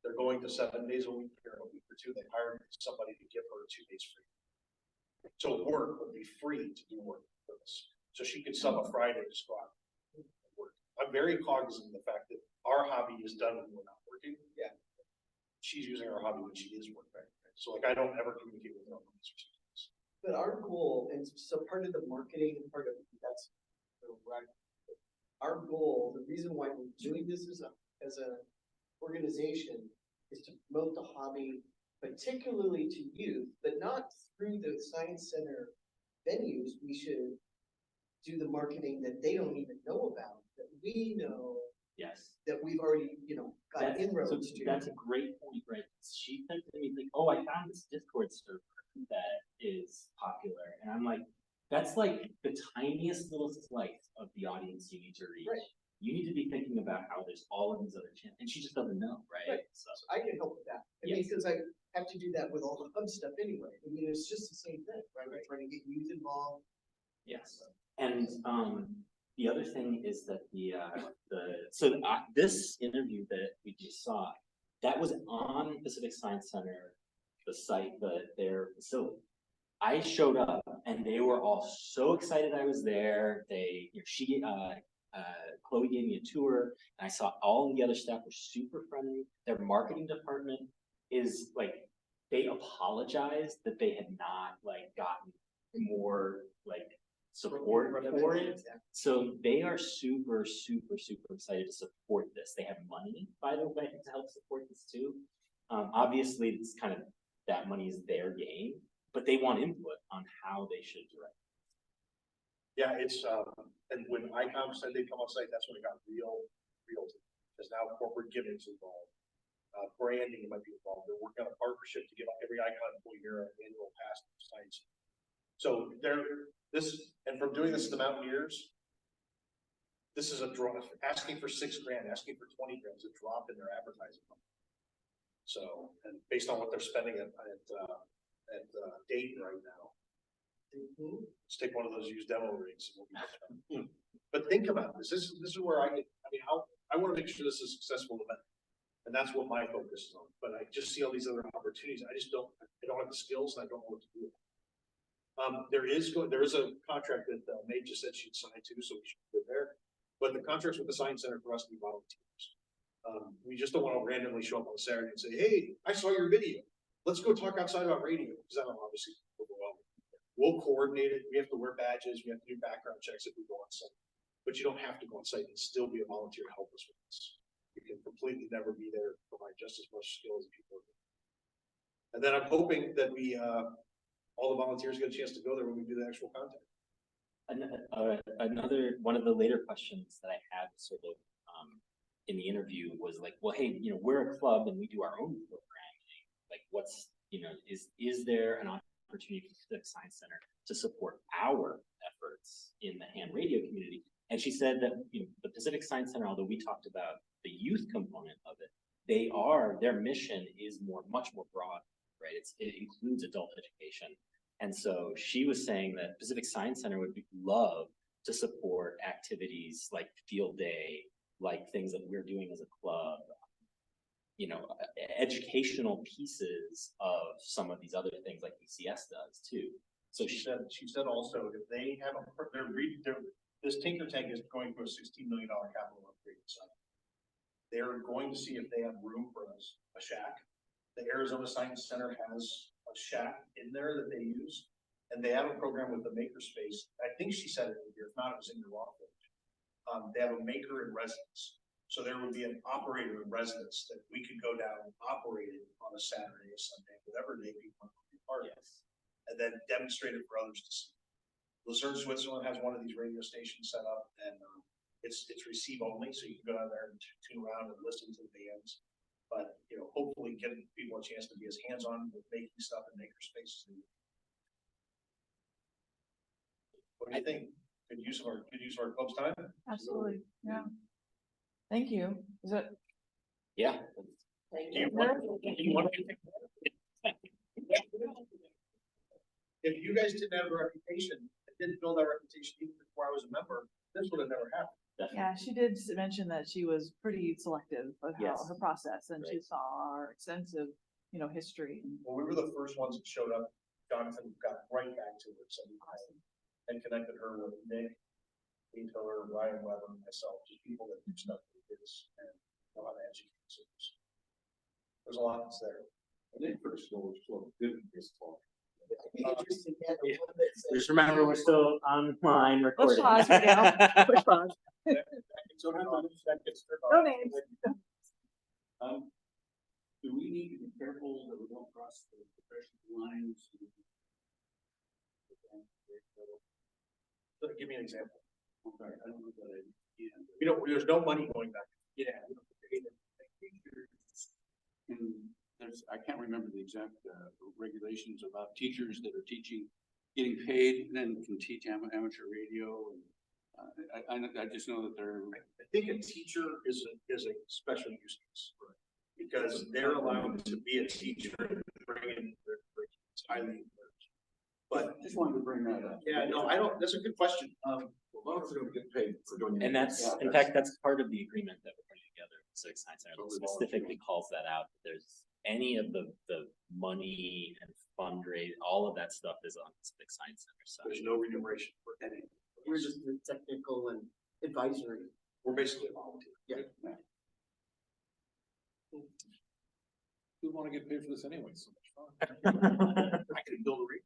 They're going to 7 days a week here in a week or two. They hired somebody to give her 2 days free. So work will be free to do work for us. So she could sub a Friday to go out and work. I'm very cognizant of the fact that our hobby is done when we're not working. Yeah. She's using our hobby when she is working. So I don't ever communicate with her on these things. But our goal, and so part of the marketing, part of that's right. Our goal, the reason why we're doing this as a organization is to promote the hobby, particularly to youth, but not through the science center venues. We should do the marketing that they don't even know about, that we know. Yes. That we've already, got inroads to. That's a great point, right? She said to me, like, oh, I found this Discord server that is popular. And I'm like, that's like the tiniest little slice of the audience you need to reach. Right. You need to be thinking about how there's all of these other channels, and she just doesn't know, right? So I can help with that. Because I have to do that with all the hub stuff anyway. It's just the same thing, right? We're trying to get youth involved. Yes. And the other thing is that this interview that we just saw, that was on Pacific Science Center, the site, their facility. I showed up and they were all so excited I was there. Chloe gave me a tour and I saw all the other staff were super friendly. Their marketing department is like, they apologized that they had not gotten more support for it. So they are super, super, super excited to support this. They have money, by the way, to help support this too. Obviously it's kind of, that money is their game, but they want input on how they should direct. Yeah, it's and when ICOM said they'd come on site, that's when it got real, because now corporate giving's involved. branding might be involved. They're working on a partnership to give every icon employee an annual pass to science. So and from doing this to the Mountaineers, this is a draw, asking for $6 grand, asking for 20 grand is a drop in their advertising. So, and based on what they're spending at Dayton right now, let's take one of those used demo rigs. But think about this. This is where I want to make sure this is a successful event. And that's what my focus is on. But I just see all these other opportunities. I don't have the skills and I don't know what to do. There is a contract that May just said she'd sign to, so we should go there. But the contract's with the Science Center for us to be volunteers. We just don't want to randomly show up on Saturday and say, hey, I saw your video. Let's go talk outside about radio, because that'll obviously overwhelm. We'll coordinate it. We have to wear badges. We have to do background checks if we go on site. But you don't have to go on site and still be a volunteer to help us with this. You can completely never be there, provide just as much skill as people are doing. And then I'm hoping that all the volunteers get a chance to go there when we do the actual content. Another one of the later questions that I had sort of in the interview was like, well, hey, we're a club and we do our own programming. Like, what's is there an opportunity for the Science Center to support our efforts in the hand radio community? And she said that the Pacific Science Center, although we talked about the youth component of it, their mission is much more broad, right? It includes adult education. And so she was saying that Pacific Science Center would love to support activities like field day, like things that we're doing as a club, educational pieces of some of these other things like ECS does too. So she said also if they have this Tinker Tank is going for a $16 million capital upgrade. So they're going to see if they have room for a shack. The Arizona Science Center has a shack in there that they use, and they have a program with the makerspace. I think she said it in here. If not, it was in your wrong page. They have a maker in residence, so there would be an operator in residence that we could go down and operate it on a Saturday, a Sunday, whatever day people want to be part of, and then demonstrate it for others to see. Lucerne, Switzerland has one of these radio stations set up, and it's receive only, so you can go down there and tune around and listen to the bands. But hopefully giving people a chance to be as hands-on with making stuff in maker spaces. What do you think? Good use of our club's time? Absolutely, yeah. Thank you. Is that? Yeah. Thank Do you. you want to if you guys didn't have a reputation, and didn't build that reputation even before I was a member, this would have never happened. Yeah, she did mention that she was pretty selective of her process, and she Right. saw our extensive, history. Well, we were the first ones that showed up. Jonathan got right back to it, so and connected her with Nick, Lee Tiller, Ryan Weber, and myself, just people that do stuff with this and know how to educate consumers. There's a lot that's there. I think first of all, we're still good this fall. Just remember, we're still online Let's recording. pause right now. Push pause. So that gets No names. Do we need to be careful that we don't cross the professional lines? Give me an example. Okay, I don't know that I can. There's no money going back. Yeah. And I can't remember the exact regulations about teachers that are teaching, getting paid, and then can teach amateur radio. And I just know that they're. I think a teacher is a special use case, because they're allowed to be a teacher and bring in it's highly encouraged. But Just wanted to bring that up. yeah, no, I don't. That's a good question. Well, long as they're gonna get paid for doing that. And in fact, that's part of the agreement that we're putting together. Civic Science Center specifically calls that out. There's any of the money and fundraise, all of that stuff is on the Civic Science Center side. There's no remuneration for any. We're just the technical and advisory. We're basically a volunteer. Yeah. We want to get paid for this anyway, so much fun. I can build a radio.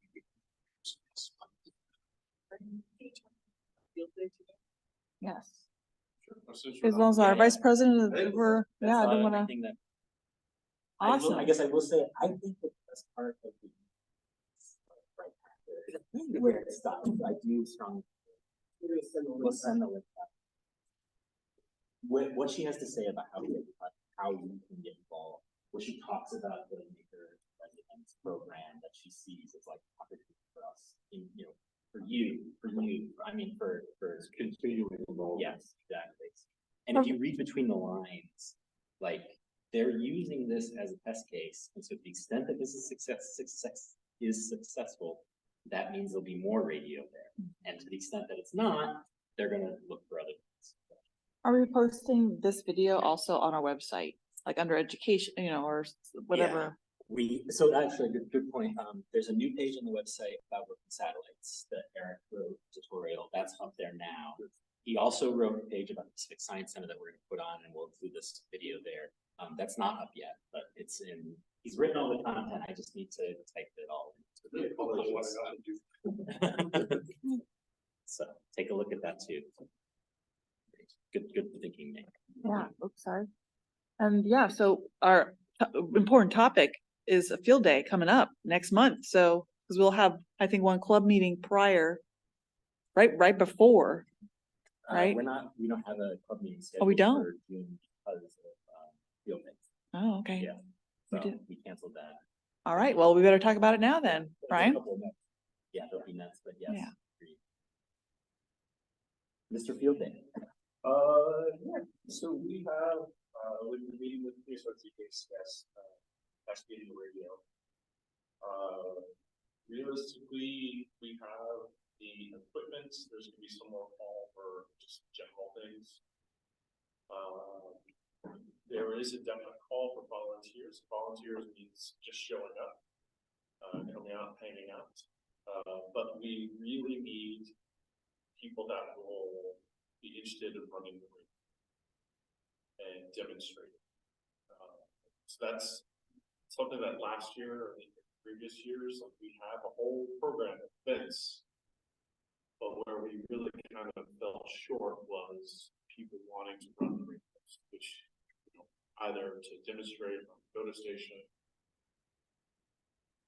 Yes. Sure. As well as our Yeah. vice president, I think we're, I don't wanna, Everything that awesome. I guess I will say, I think that that's part of the right after where it stops. I do strongly. We'll send the link back. What she has to say about how you can get involved where she talks about the maker residence program that she sees as like opportunity for us, for you, I mean, for Continuing enrollment. yes, exactly. And if you read between the lines, like, they're using this as a test case, and so to the extent that this is successful, that means there'll be more radio there. And to the extent that it's not, they're gonna look for other things. Are we posting this video also on our website, like under education, or whatever? So actually, good point. There's a new page on the website about working satellites that Eric wrote tutorial. That's up there now. He also wrote a page about the Pacific Science Center that we're gonna put on, and we'll include this video there. That's not up yet, but it's in, he's written all the content. I just need to type it all. So take a look at that too. Good thinking, Nick. Yeah, oops, sorry. And yeah, so our important topic is a field day coming up next month. So, because we'll have, I think, one club meeting prior, right before. Right. We don't have a club meeting scheduled. Oh, we don't? For June because of field day. Oh, okay. Yeah. We So did. we canceled that. All right, well, we better talk about it now then, There's a Brian. couple of notes. Yeah, there'll be nuts, but yes. Yeah. agreed. Mr. Field Day. Yeah, so we have, we've been meeting with WSARC case, investigating the radio. Realistically, we have the equipment, there's gonna be some more call for just general things. There is a definite call for volunteers. Volunteers means just showing up, coming out, hanging out. But we really need people that will be interested in running the radio and demonstrating. So that's something that last year or the previous years, like we have a whole program of events. But where we really kind of fell short was people wanting to run the radios, which, either to demonstrate or go to station.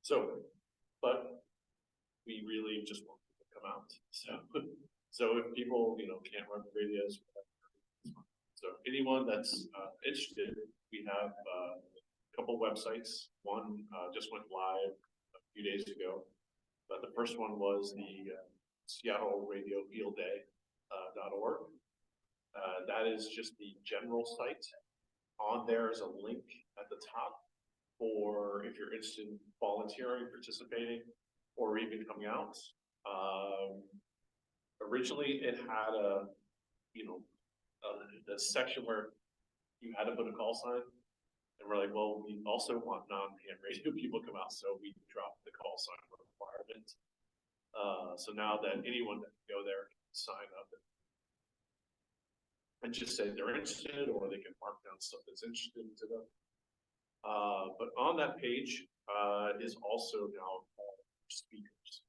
So, but we really just want people to come out. So if people, can't run the radios, so anyone that's interested, we have a couple websites. One just went live a few days ago, but the first one was the Seattle Radio Field Day.org. That is just the general site. On there is a link at the top for if you're interested in volunteering, participating, or even coming out. Originally, it had a section where you had to put a call sign, and we're like, well, we also want non-ham radio people come out, so we dropped the call sign requirement. So now that anyone that can go there can sign up and just say they're interested, or they can mark down stuff that's interesting to them. But on that page is also now speakers.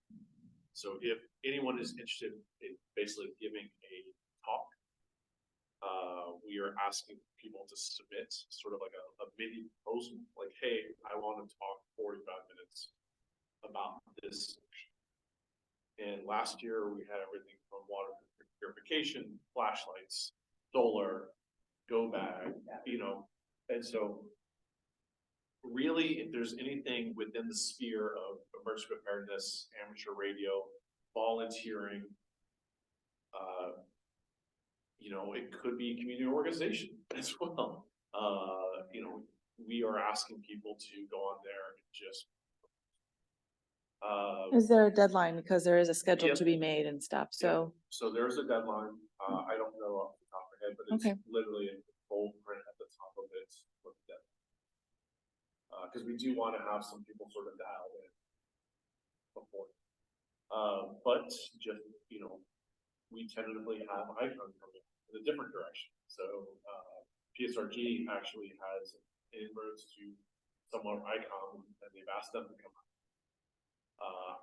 So if anyone is interested in basically giving a talk, we are asking people to submit sort of like a mini proposal, like, hey, I want to talk 45 minutes about this. And last year we had everything from water purification, flashlights, solar, go bag, and so really, if there's anything within the sphere of emergency preparedness, amateur radio, volunteering, it could be community organization as well. We are asking people to go on there and just. Is there a deadline? Because there is a schedule Yep. to be made and stuff, so. So there's a deadline. I don't know off the top of my head, but it's Okay. literally in bold print at the top of it. Because we do want to have some people sort of dialed in before. But just, we tentatively have ICON coming in a different direction. So PSRG actually has inroads to someone ICON, and they've asked them to come out.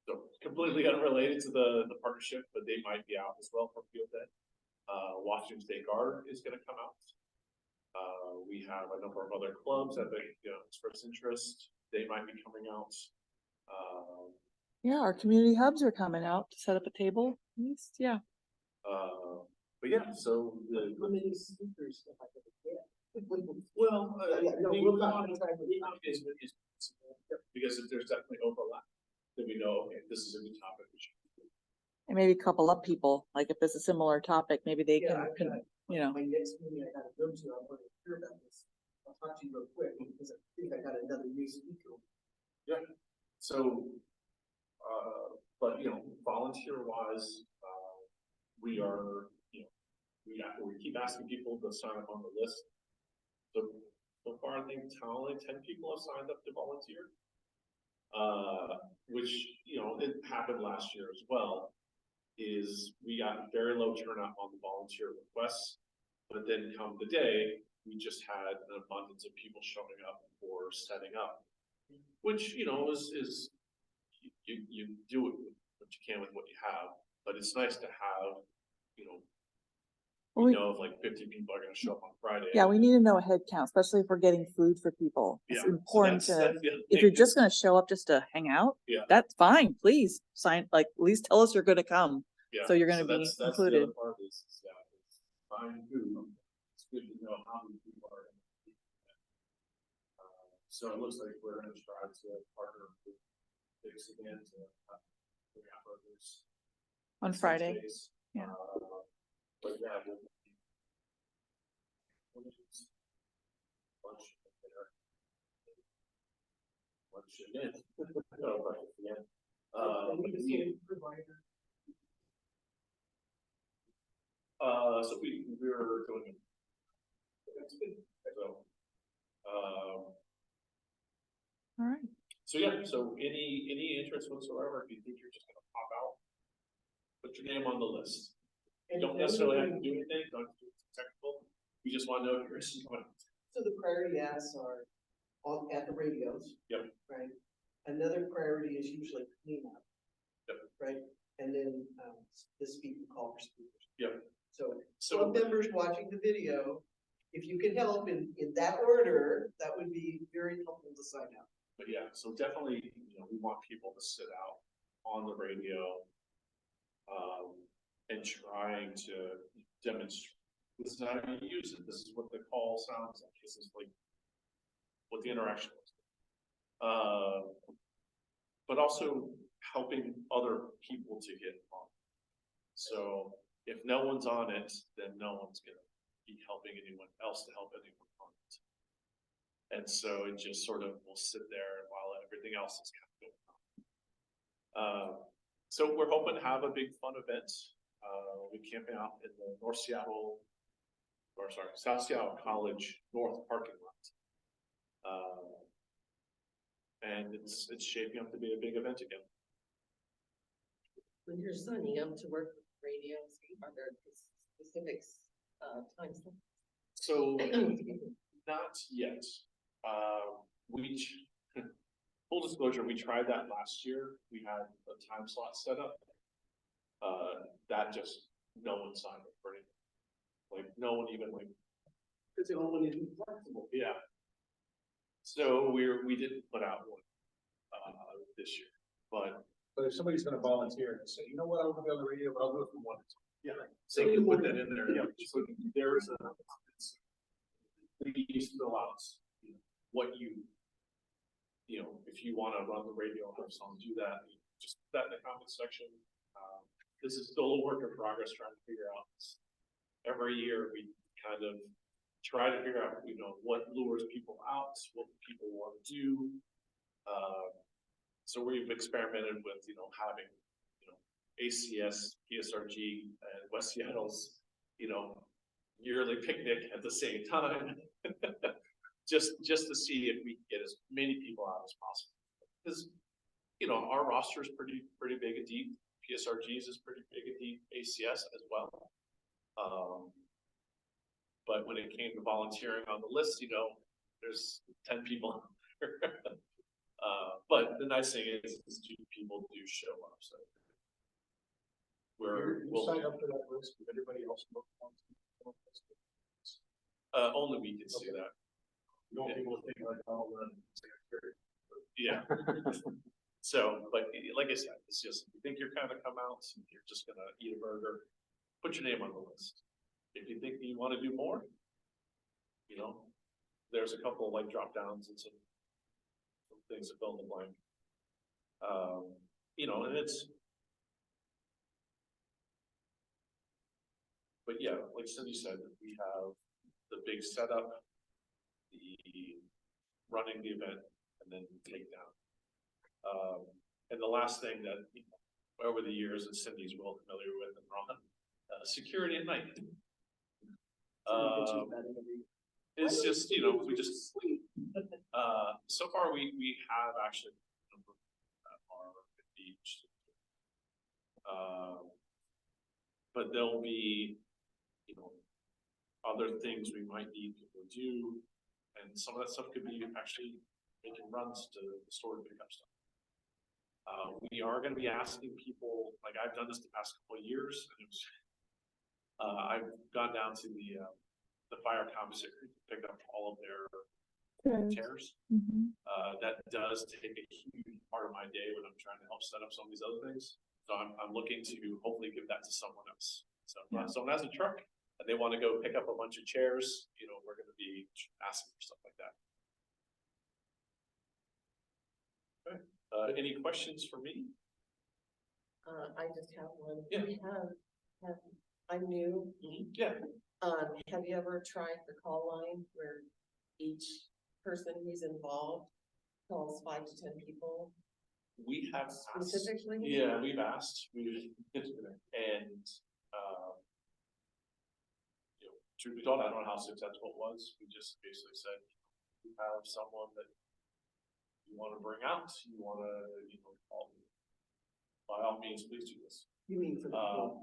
So completely unrelated to the partnership, but they might be out as well for Field Day. Washington State Guard is going to come out. We have a number of other clubs that express interest. They might be coming out. Yeah, our community hubs are coming out to set up a table, at least, yeah. But yeah, so How many speakers if I could get? Well, No, we'll talk. because if there's definitely overlap, then we know, okay, this is a new topic. we should do. And maybe couple up people, like if it's a similar topic, maybe they Yeah, I've can, got- you know. My next meeting I gotta go to, I'm gonna hear about this. I'll talk to you real quick, because I think I got another new speaker. So, but you know, volunteer wise, we are, you know, we keep asking people to sign up on the list. So far, I think only 10 people have signed up to volunteer. Which, you know, it happened last year as well, is we got very low turnout on the volunteer requests. But then come the day, we just had an abundance of people showing up for setting up. Which, you know, is you do what you can with what you have, but it's nice to have, you know, Well, we we- know if like 50 people are gonna show up on Friday. Yeah, we need to know a head count, especially if we're getting food for people. It's Yeah, so important that's to, the other if thing you're just is- gonna show up just to hang out, Yeah. that's fine, please sign, like, at least tell us you're gonna come. Yeah, So you're gonna be that's the included. other part is, yeah, it's buying food. It's good to know how many people are. gonna be there. So it looks like we're gonna try to partner with Fix again to bring out burgers. On Friday. Yeah. But yeah, we'll. Lunch, dinner. Lunch again. No, breakfast again. So we were doing. So, All right. so yeah, so any interest whatsoever, if you think you're just gonna pop out, put your name on the list. You don't necessarily have to do anything, don't have to do anything technical, we just wanna know if you're interested. So the priority asks are on, at the radios. Yep. Right? Another priority is usually cleanup. Yep. Right? And then, the speaker call for speakers. Yep. So, So, club members watching the video, if you can help in that order, that would be very helpful to sign up. but yeah, so definitely, you know, we want people to sit out on the radio. And trying to demonstrate, this is how you use it, this is what the call sounds like, this is like what the interaction was. But also helping other people to get on. So if no one's on it, then no one's gonna be helping anyone else to help anyone on it. And so it just sort of will sit there while everything else is kind of going on. So we're hoping to have a big fun event. We'll be camping out in the South Seattle College North parking lot. And it's shaping up to be a big event again. When you're signing up to work with radios, are there specific times? So not yet. Full disclosure, we tried that last year. We had a time slot set up. That just, no one signed up for it. Like, no one even like. Because they all want to be flexible. Yeah. So we didn't put out one, this year, but. But if somebody's gonna volunteer and say, you know what, I wanna be on the radio, but I'll do it from 1 to 2. Yeah, so you can put that in there, yeah, so there's we used to allow us, what you know, if you wanna run the radio, have someone do that, just put that in the comment section. This is still a work in progress, trying to figure out. Every year, we kind of try to figure out, you know, what lures people out, what people wanna do. So we've experimented with, you know, having, you know, ACS, PSRG, and West Seattle's, you know, yearly picnic at the same time. just to see if we can get as many people out as possible. Because, you know, our roster is pretty big and deep. PSRG's is pretty big and deep. ACS as well. But when it came to volunteering on the list, you know, there's 10 people. But the nice thing is 2 people do show up, so. We'll sign up for that list, with everybody else. only we can see that. You don't people think like, oh, run. Yeah. So, but like I said, it's just, if you think you're kind of come out, if you're just gonna eat a burger, put your name on the list. If you think you wanna do more, you know, there's a couple of like drop downs and some things that fill in the blank. You know, and it's, but yeah, like Cindy said, we have the big setup, the running the event, and then takedown. And the last thing that, you know, over the years, and Cindy's well familiar with, and Ron, security at night. It's just, you know, we just, so far we have actually are engaged. But there'll be, you know, other things we might need to do, and some of that stuff could be actually making runs to the store to pick up stuff. We are going to be asking people, like I've done this the past couple of years, and it was, I've gone down to the fire commissary to pick up all of their chairs. That does take a huge part of my day when I'm trying to help set up some of these other things. So I'm looking to hopefully give that to someone else. So if someone has a truck and they want to go pick up a bunch of chairs, you know, we're going to be asking for stuff like that. Okay. Any questions for me? I just have one. Yeah. We have, I'm new. Yeah. Have you ever tried the call line where each person who's involved calls 5 to 10 people? We have asked, Specifically? yeah, we've asked, and you know, truth be told, I don't know how successful it was. We just basically said, you have someone that you want to bring out, you want to, you know, call them. By all means, please do this. You mean for the club?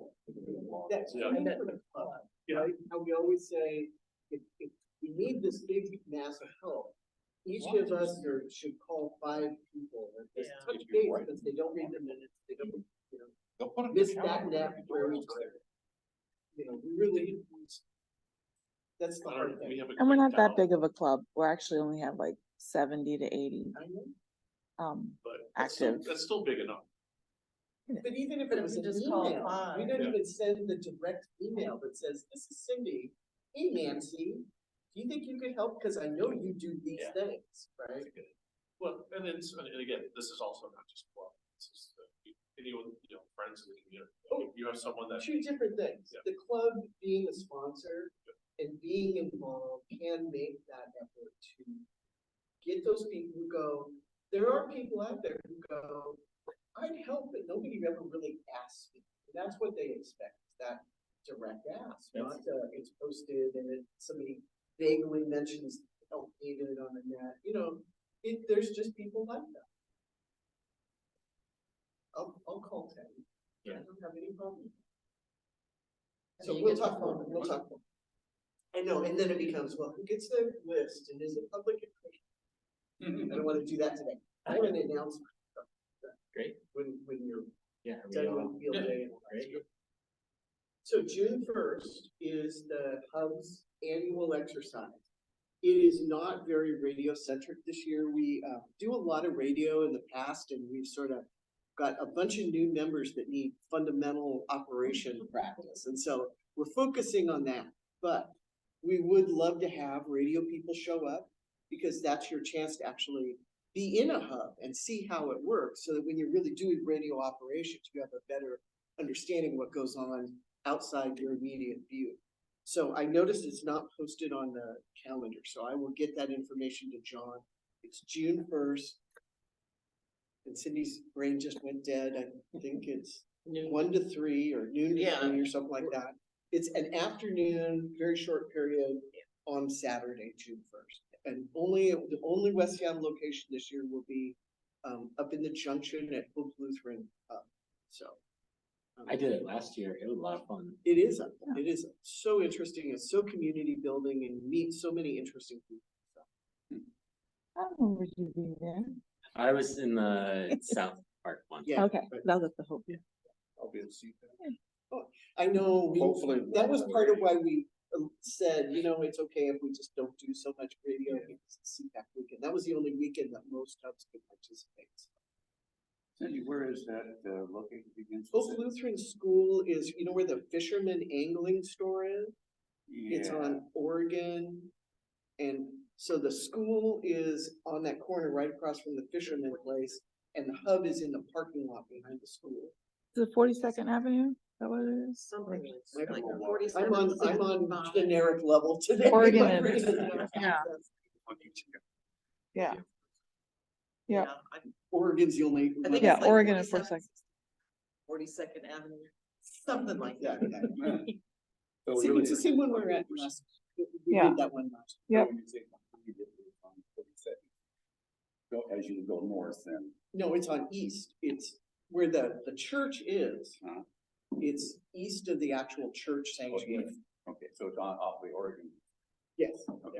That's Yeah. what I meant for the club. Yeah. Right? How we always say, if we need this big mass of help, each of us should call 5 people. And just Yeah. touch base, because they don't read the minutes, they don't, you know, miss that nap where we, you know, we really, that's the hard thing. And we're not that big of a club. We're actually only have like 70 to 80 I know. But that's still big enough. But even if But it if was you an just call email, 5. we don't Yeah. even send the direct email that says, this is Cindy. Hey, Nancy, do you think you could help? Because I know you do these Yeah. things, right? Well, and then, and again, this is also not just club. This is anyone, you know, friends in the community. Oh. You have someone that, Two different things. Yeah. The club being a sponsor and being involved can make that effort to get those people who go, there are people out there who go, I'd help, but nobody ever really asks me. And that's what they expect, that direct ask, not it's posted and then somebody vaguely mentions, oh, needed on the net, you know, there's just people like that. I'll call 10. Yeah. I don't have any problem. And So you we'll get the talk more, phone. we'll talk more. I know, and then it becomes, well, who gets the list and is it public information? I don't wanna do that today. I have an announcement. Great. When you're Yeah. done with field day and all that Great. stuff. So June 1st is the Hub's annual exercise. It is not very radio centric this year. We do a lot of radio in the past, and we've sort of got a bunch of new members that need fundamental operation practice. And so we're focusing on that, but we would love to have radio people show up, because that's your chance to actually be in a hub and see how it works, so that when you're really doing radio operations, you have a better understanding of what goes on outside your immediate view. So I noticed it's not posted on the calendar, so I will get that information to John. It's June 1st. And Cindy's brain just went dead. I think it's 1 to 3 or noon to 3 or something like that. It's an afternoon, very short period on Saturday, June 1st. And the only West Seattle location this year will be up in the junction at Hope Lutheran. So. I did it last year. It was a lot of fun. It is so interesting. It's so community building, and you meet so many interesting people. So. I don't remember you being there. I was in the South Park one. Yeah. Okay, that was at the Hope. Yeah. I'll be able to see that. Oh, I know, Hopefully that was part of why we said, you know, it's okay if we just don't do so much radio because it's CPAC weekend. That was the only weekend that most hubs could participate. Cindy, where is that located again? Hope Lutheran School is, you know, where the Fisherman Angling Store is? It's on Oregon. And so the school is on that corner right across from the fisherman place, and the hub is in the parking lot behind the school. The 42nd Avenue, is that what it is? Something Like, like I'm on generic level today. Oregon but- and- yeah. Yeah. Oregon's the only. I think Yeah, it's like Oregon and 42nd. 42nd Avenue, something like that. So See, really it's the same one we're at last. We Yeah. did that one last. Yep. when you say on 42nd, Go, as you go north, then. No, it's on east. It's where the church is. Huh? It's east of the actual church sanctuary. Okay, so it's on off the Oregon. Yes. Okay.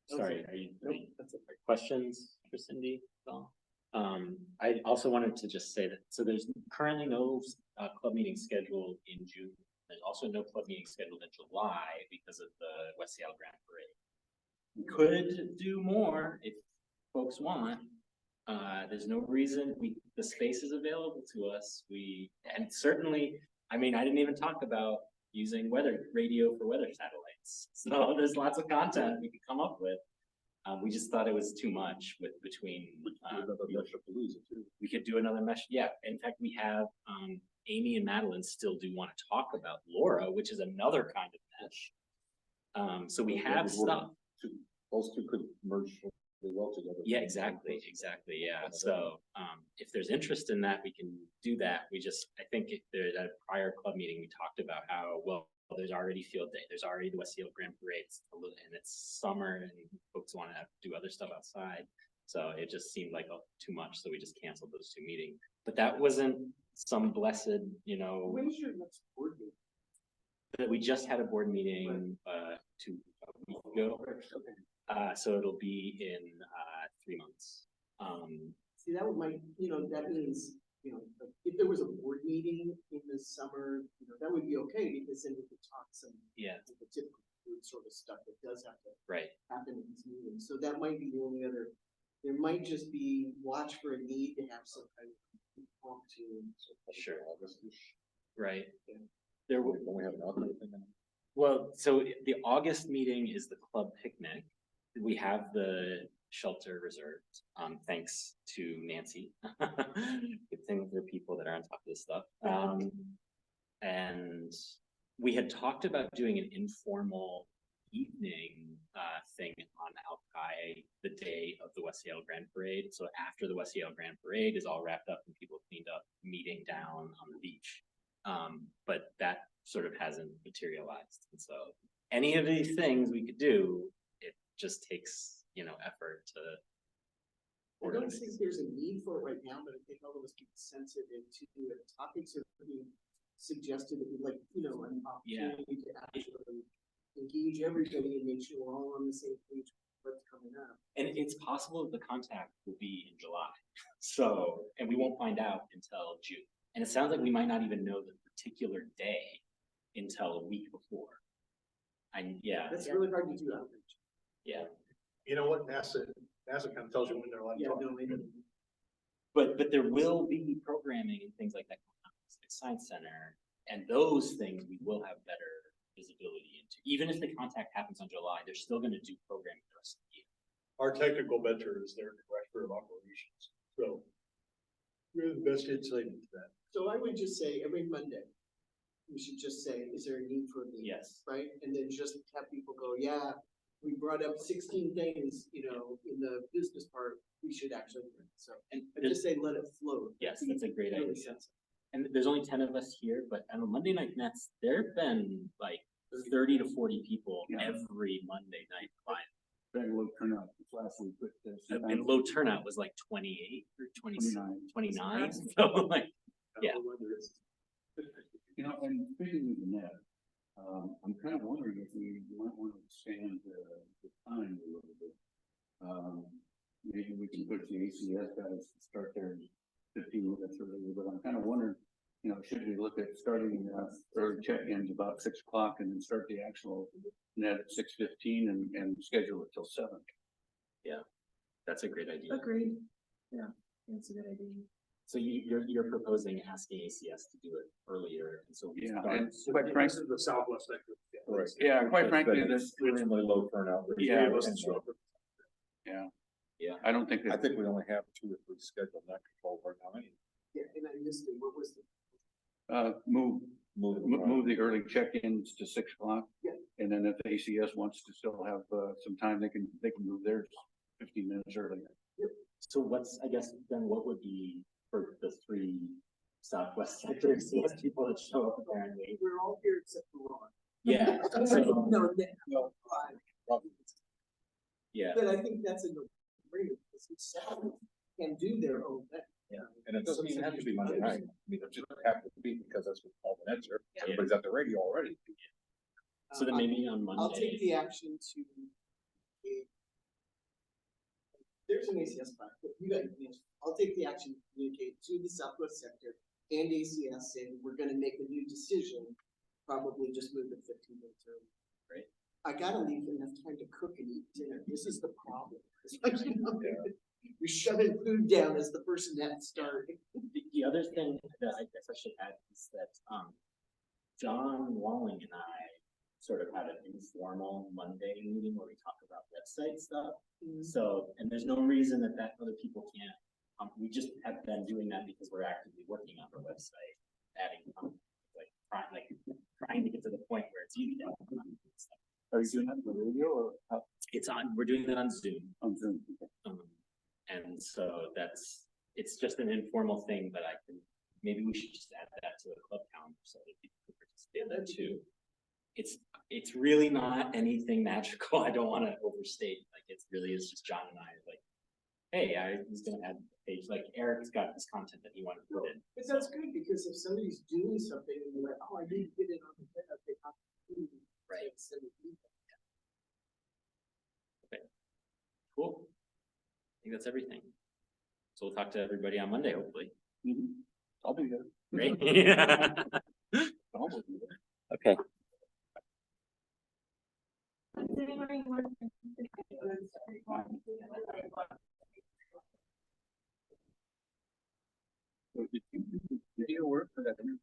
Sorry, are you, Nope, that's it. questions for Cindy at all? I also wanted to just say that, so there's currently no club meeting scheduled in June. There's also no club meeting scheduled in July because of the West Seattle Grand Parade. We could do more if folks want. There's no reason, the space is available to us. And certainly, I mean, I didn't even talk about using weather radio for weather satellites. So there's lots of content we could come up with. We just thought it was too much between. We could do another mesh. Yeah, in fact, we have Amy and Madeline still do want to talk about LoRa, which is another kind of mesh. So we have stuff. Those two could merge really well together. Yeah, exactly, yeah. So, if there's interest in that, we can do that. I think if there's a prior club meeting, we talked about how, well, there's already field day, there's already the West Seattle Grand Parade, and it's summer and folks want to do other stuff outside. So it just seemed like too much, so we just canceled those two meetings. But that wasn't some blessed, When's your next board meeting? that we just had a board meeting, 2 weeks ago. So it'll be in 3 months. See, that would might, that means, if there was a board meeting in the summer, that would be okay, because then we could talk some. Yeah. The typical board sort of stuff that does have to Right. happen in these meetings. So that might be the only other, there might just be watch for a need to have some kind of impromptu. Sure. Right. There will. Don't we have an alternate thing then? Well, so the August meeting is the club picnic. We have the shelter reserved, thanks to Nancy. Good thing for people that are on top of this stuff. And we had talked about doing an informal evening thing on Alki the day of the West Seattle Grand Parade. So after the West Seattle Grand Parade is all wrapped up and people cleaned up, meeting down on the beach. But that sort of hasn't materialized. And so any of these things we could do, it just takes, effort to. I don't think there's a need for it right now, but I think all of us be sensitive to the topics that are being suggested, that we'd like, an opportunity to actually engage everybody and make sure we're all on the same page with what's coming up. And it's possible that the contact will be in July. So, and we won't find out until June. And it sounds like we might not even know the particular day until a week before. That's really hard to do outreach. Yeah. You know what, NASA kind of tells you when they're allowed to talk. But there will be programming and things like that going on at the Civic Science Center, and those things we will have better visibility into. Even if the contact happens on July, they're still going to do programming the rest of the year. Our technical mentor is their director of operations, so we're the best insight into that. So I would just say every Monday, we should just say, is there a need for a meeting? Yes. Right? And then just have people go, yeah, we brought up 16 things, in the business part, we should actually, so, and just say, let it flow. Yes, that's a great Really idea. sensible. And there's only 10 of us here, but on the Monday night nets, there have been like 30 to 40 people every Monday night client. Very low turnout this last week, but And low turnout was like 28 or 29. 29. So like, yeah. And speaking of the net, I'm kind of wondering if we might want to expand the time a little bit. Maybe we can put the ACS guys to start there 15 minutes earlier, but I'm kind of wondering, should we look at starting early check-ins about 6 o'clock and then start the actual net at 6:15 and schedule it till 7? Yeah, that's a great idea. Agreed. Yeah, that's a good idea. So you're proposing asking ACS to do it earlier, and so we Yeah, start- and quite frankly, The Southwest sector. Right. Yeah, quite frankly, this, Extremely low turnout. Yeah. And, yeah, I don't think I that, think we only have 2 or 3 scheduled, not control right now. Yeah, and I missed it, what was the? move the early check-ins to 6 o'clock. Yeah. And then if ACS wants to still have, some time, they can move theirs 15 minutes earlier. So what's, I guess, then what would be for the 3 Southwest sector CS people that show up apparently? We're all here except for Ron. Yeah, so, No, no, yeah, but I think that's a no-brainer, because each side can do their own thing. And it doesn't even have to be Monday night. I mean, it just have to be because that's what all the nets are. Yeah. Everybody's at the radio already. so then maybe on I'll take Monday, the action to. There's an ACS part, but you got, I'll take the action to communicate to the Southwest sector and ACS saying we're gonna make a new decision. Probably just move it 15 minutes early. Right. I gotta leave enough time to cook and eat dinner. This is the problem. It's like, you know, you're shoving food down as the person that started. the other thing that I guess I should add is that, John Walling and I sort of had an informal Monday meeting where we talk about website stuff. So, and there's no reason that other people can't, we just have been doing that because we're actively working on our website, adding, trying to get to the point where it's easy to have stuff. Are you doing that on the radio or? It's on, we're doing that on Zoom. On Zoom. And so it's just an informal thing, but maybe we should just add that to the club calendar so that people can participate in that too. It's really not anything magical. I don't want to overstate, like, it really is just John and I, like, hey, I was gonna add a page, like Eric's got this content that he wanted to put in. But that's good, because if somebody's doing something and you're like, oh, I need to get it on the web, they have to do it. Right. Send it to you. Cool. I think that's everything. So we'll talk to everybody on Monday, hopefully. I'll be there. Great. I'll be there. Okay. Did you work for that interview?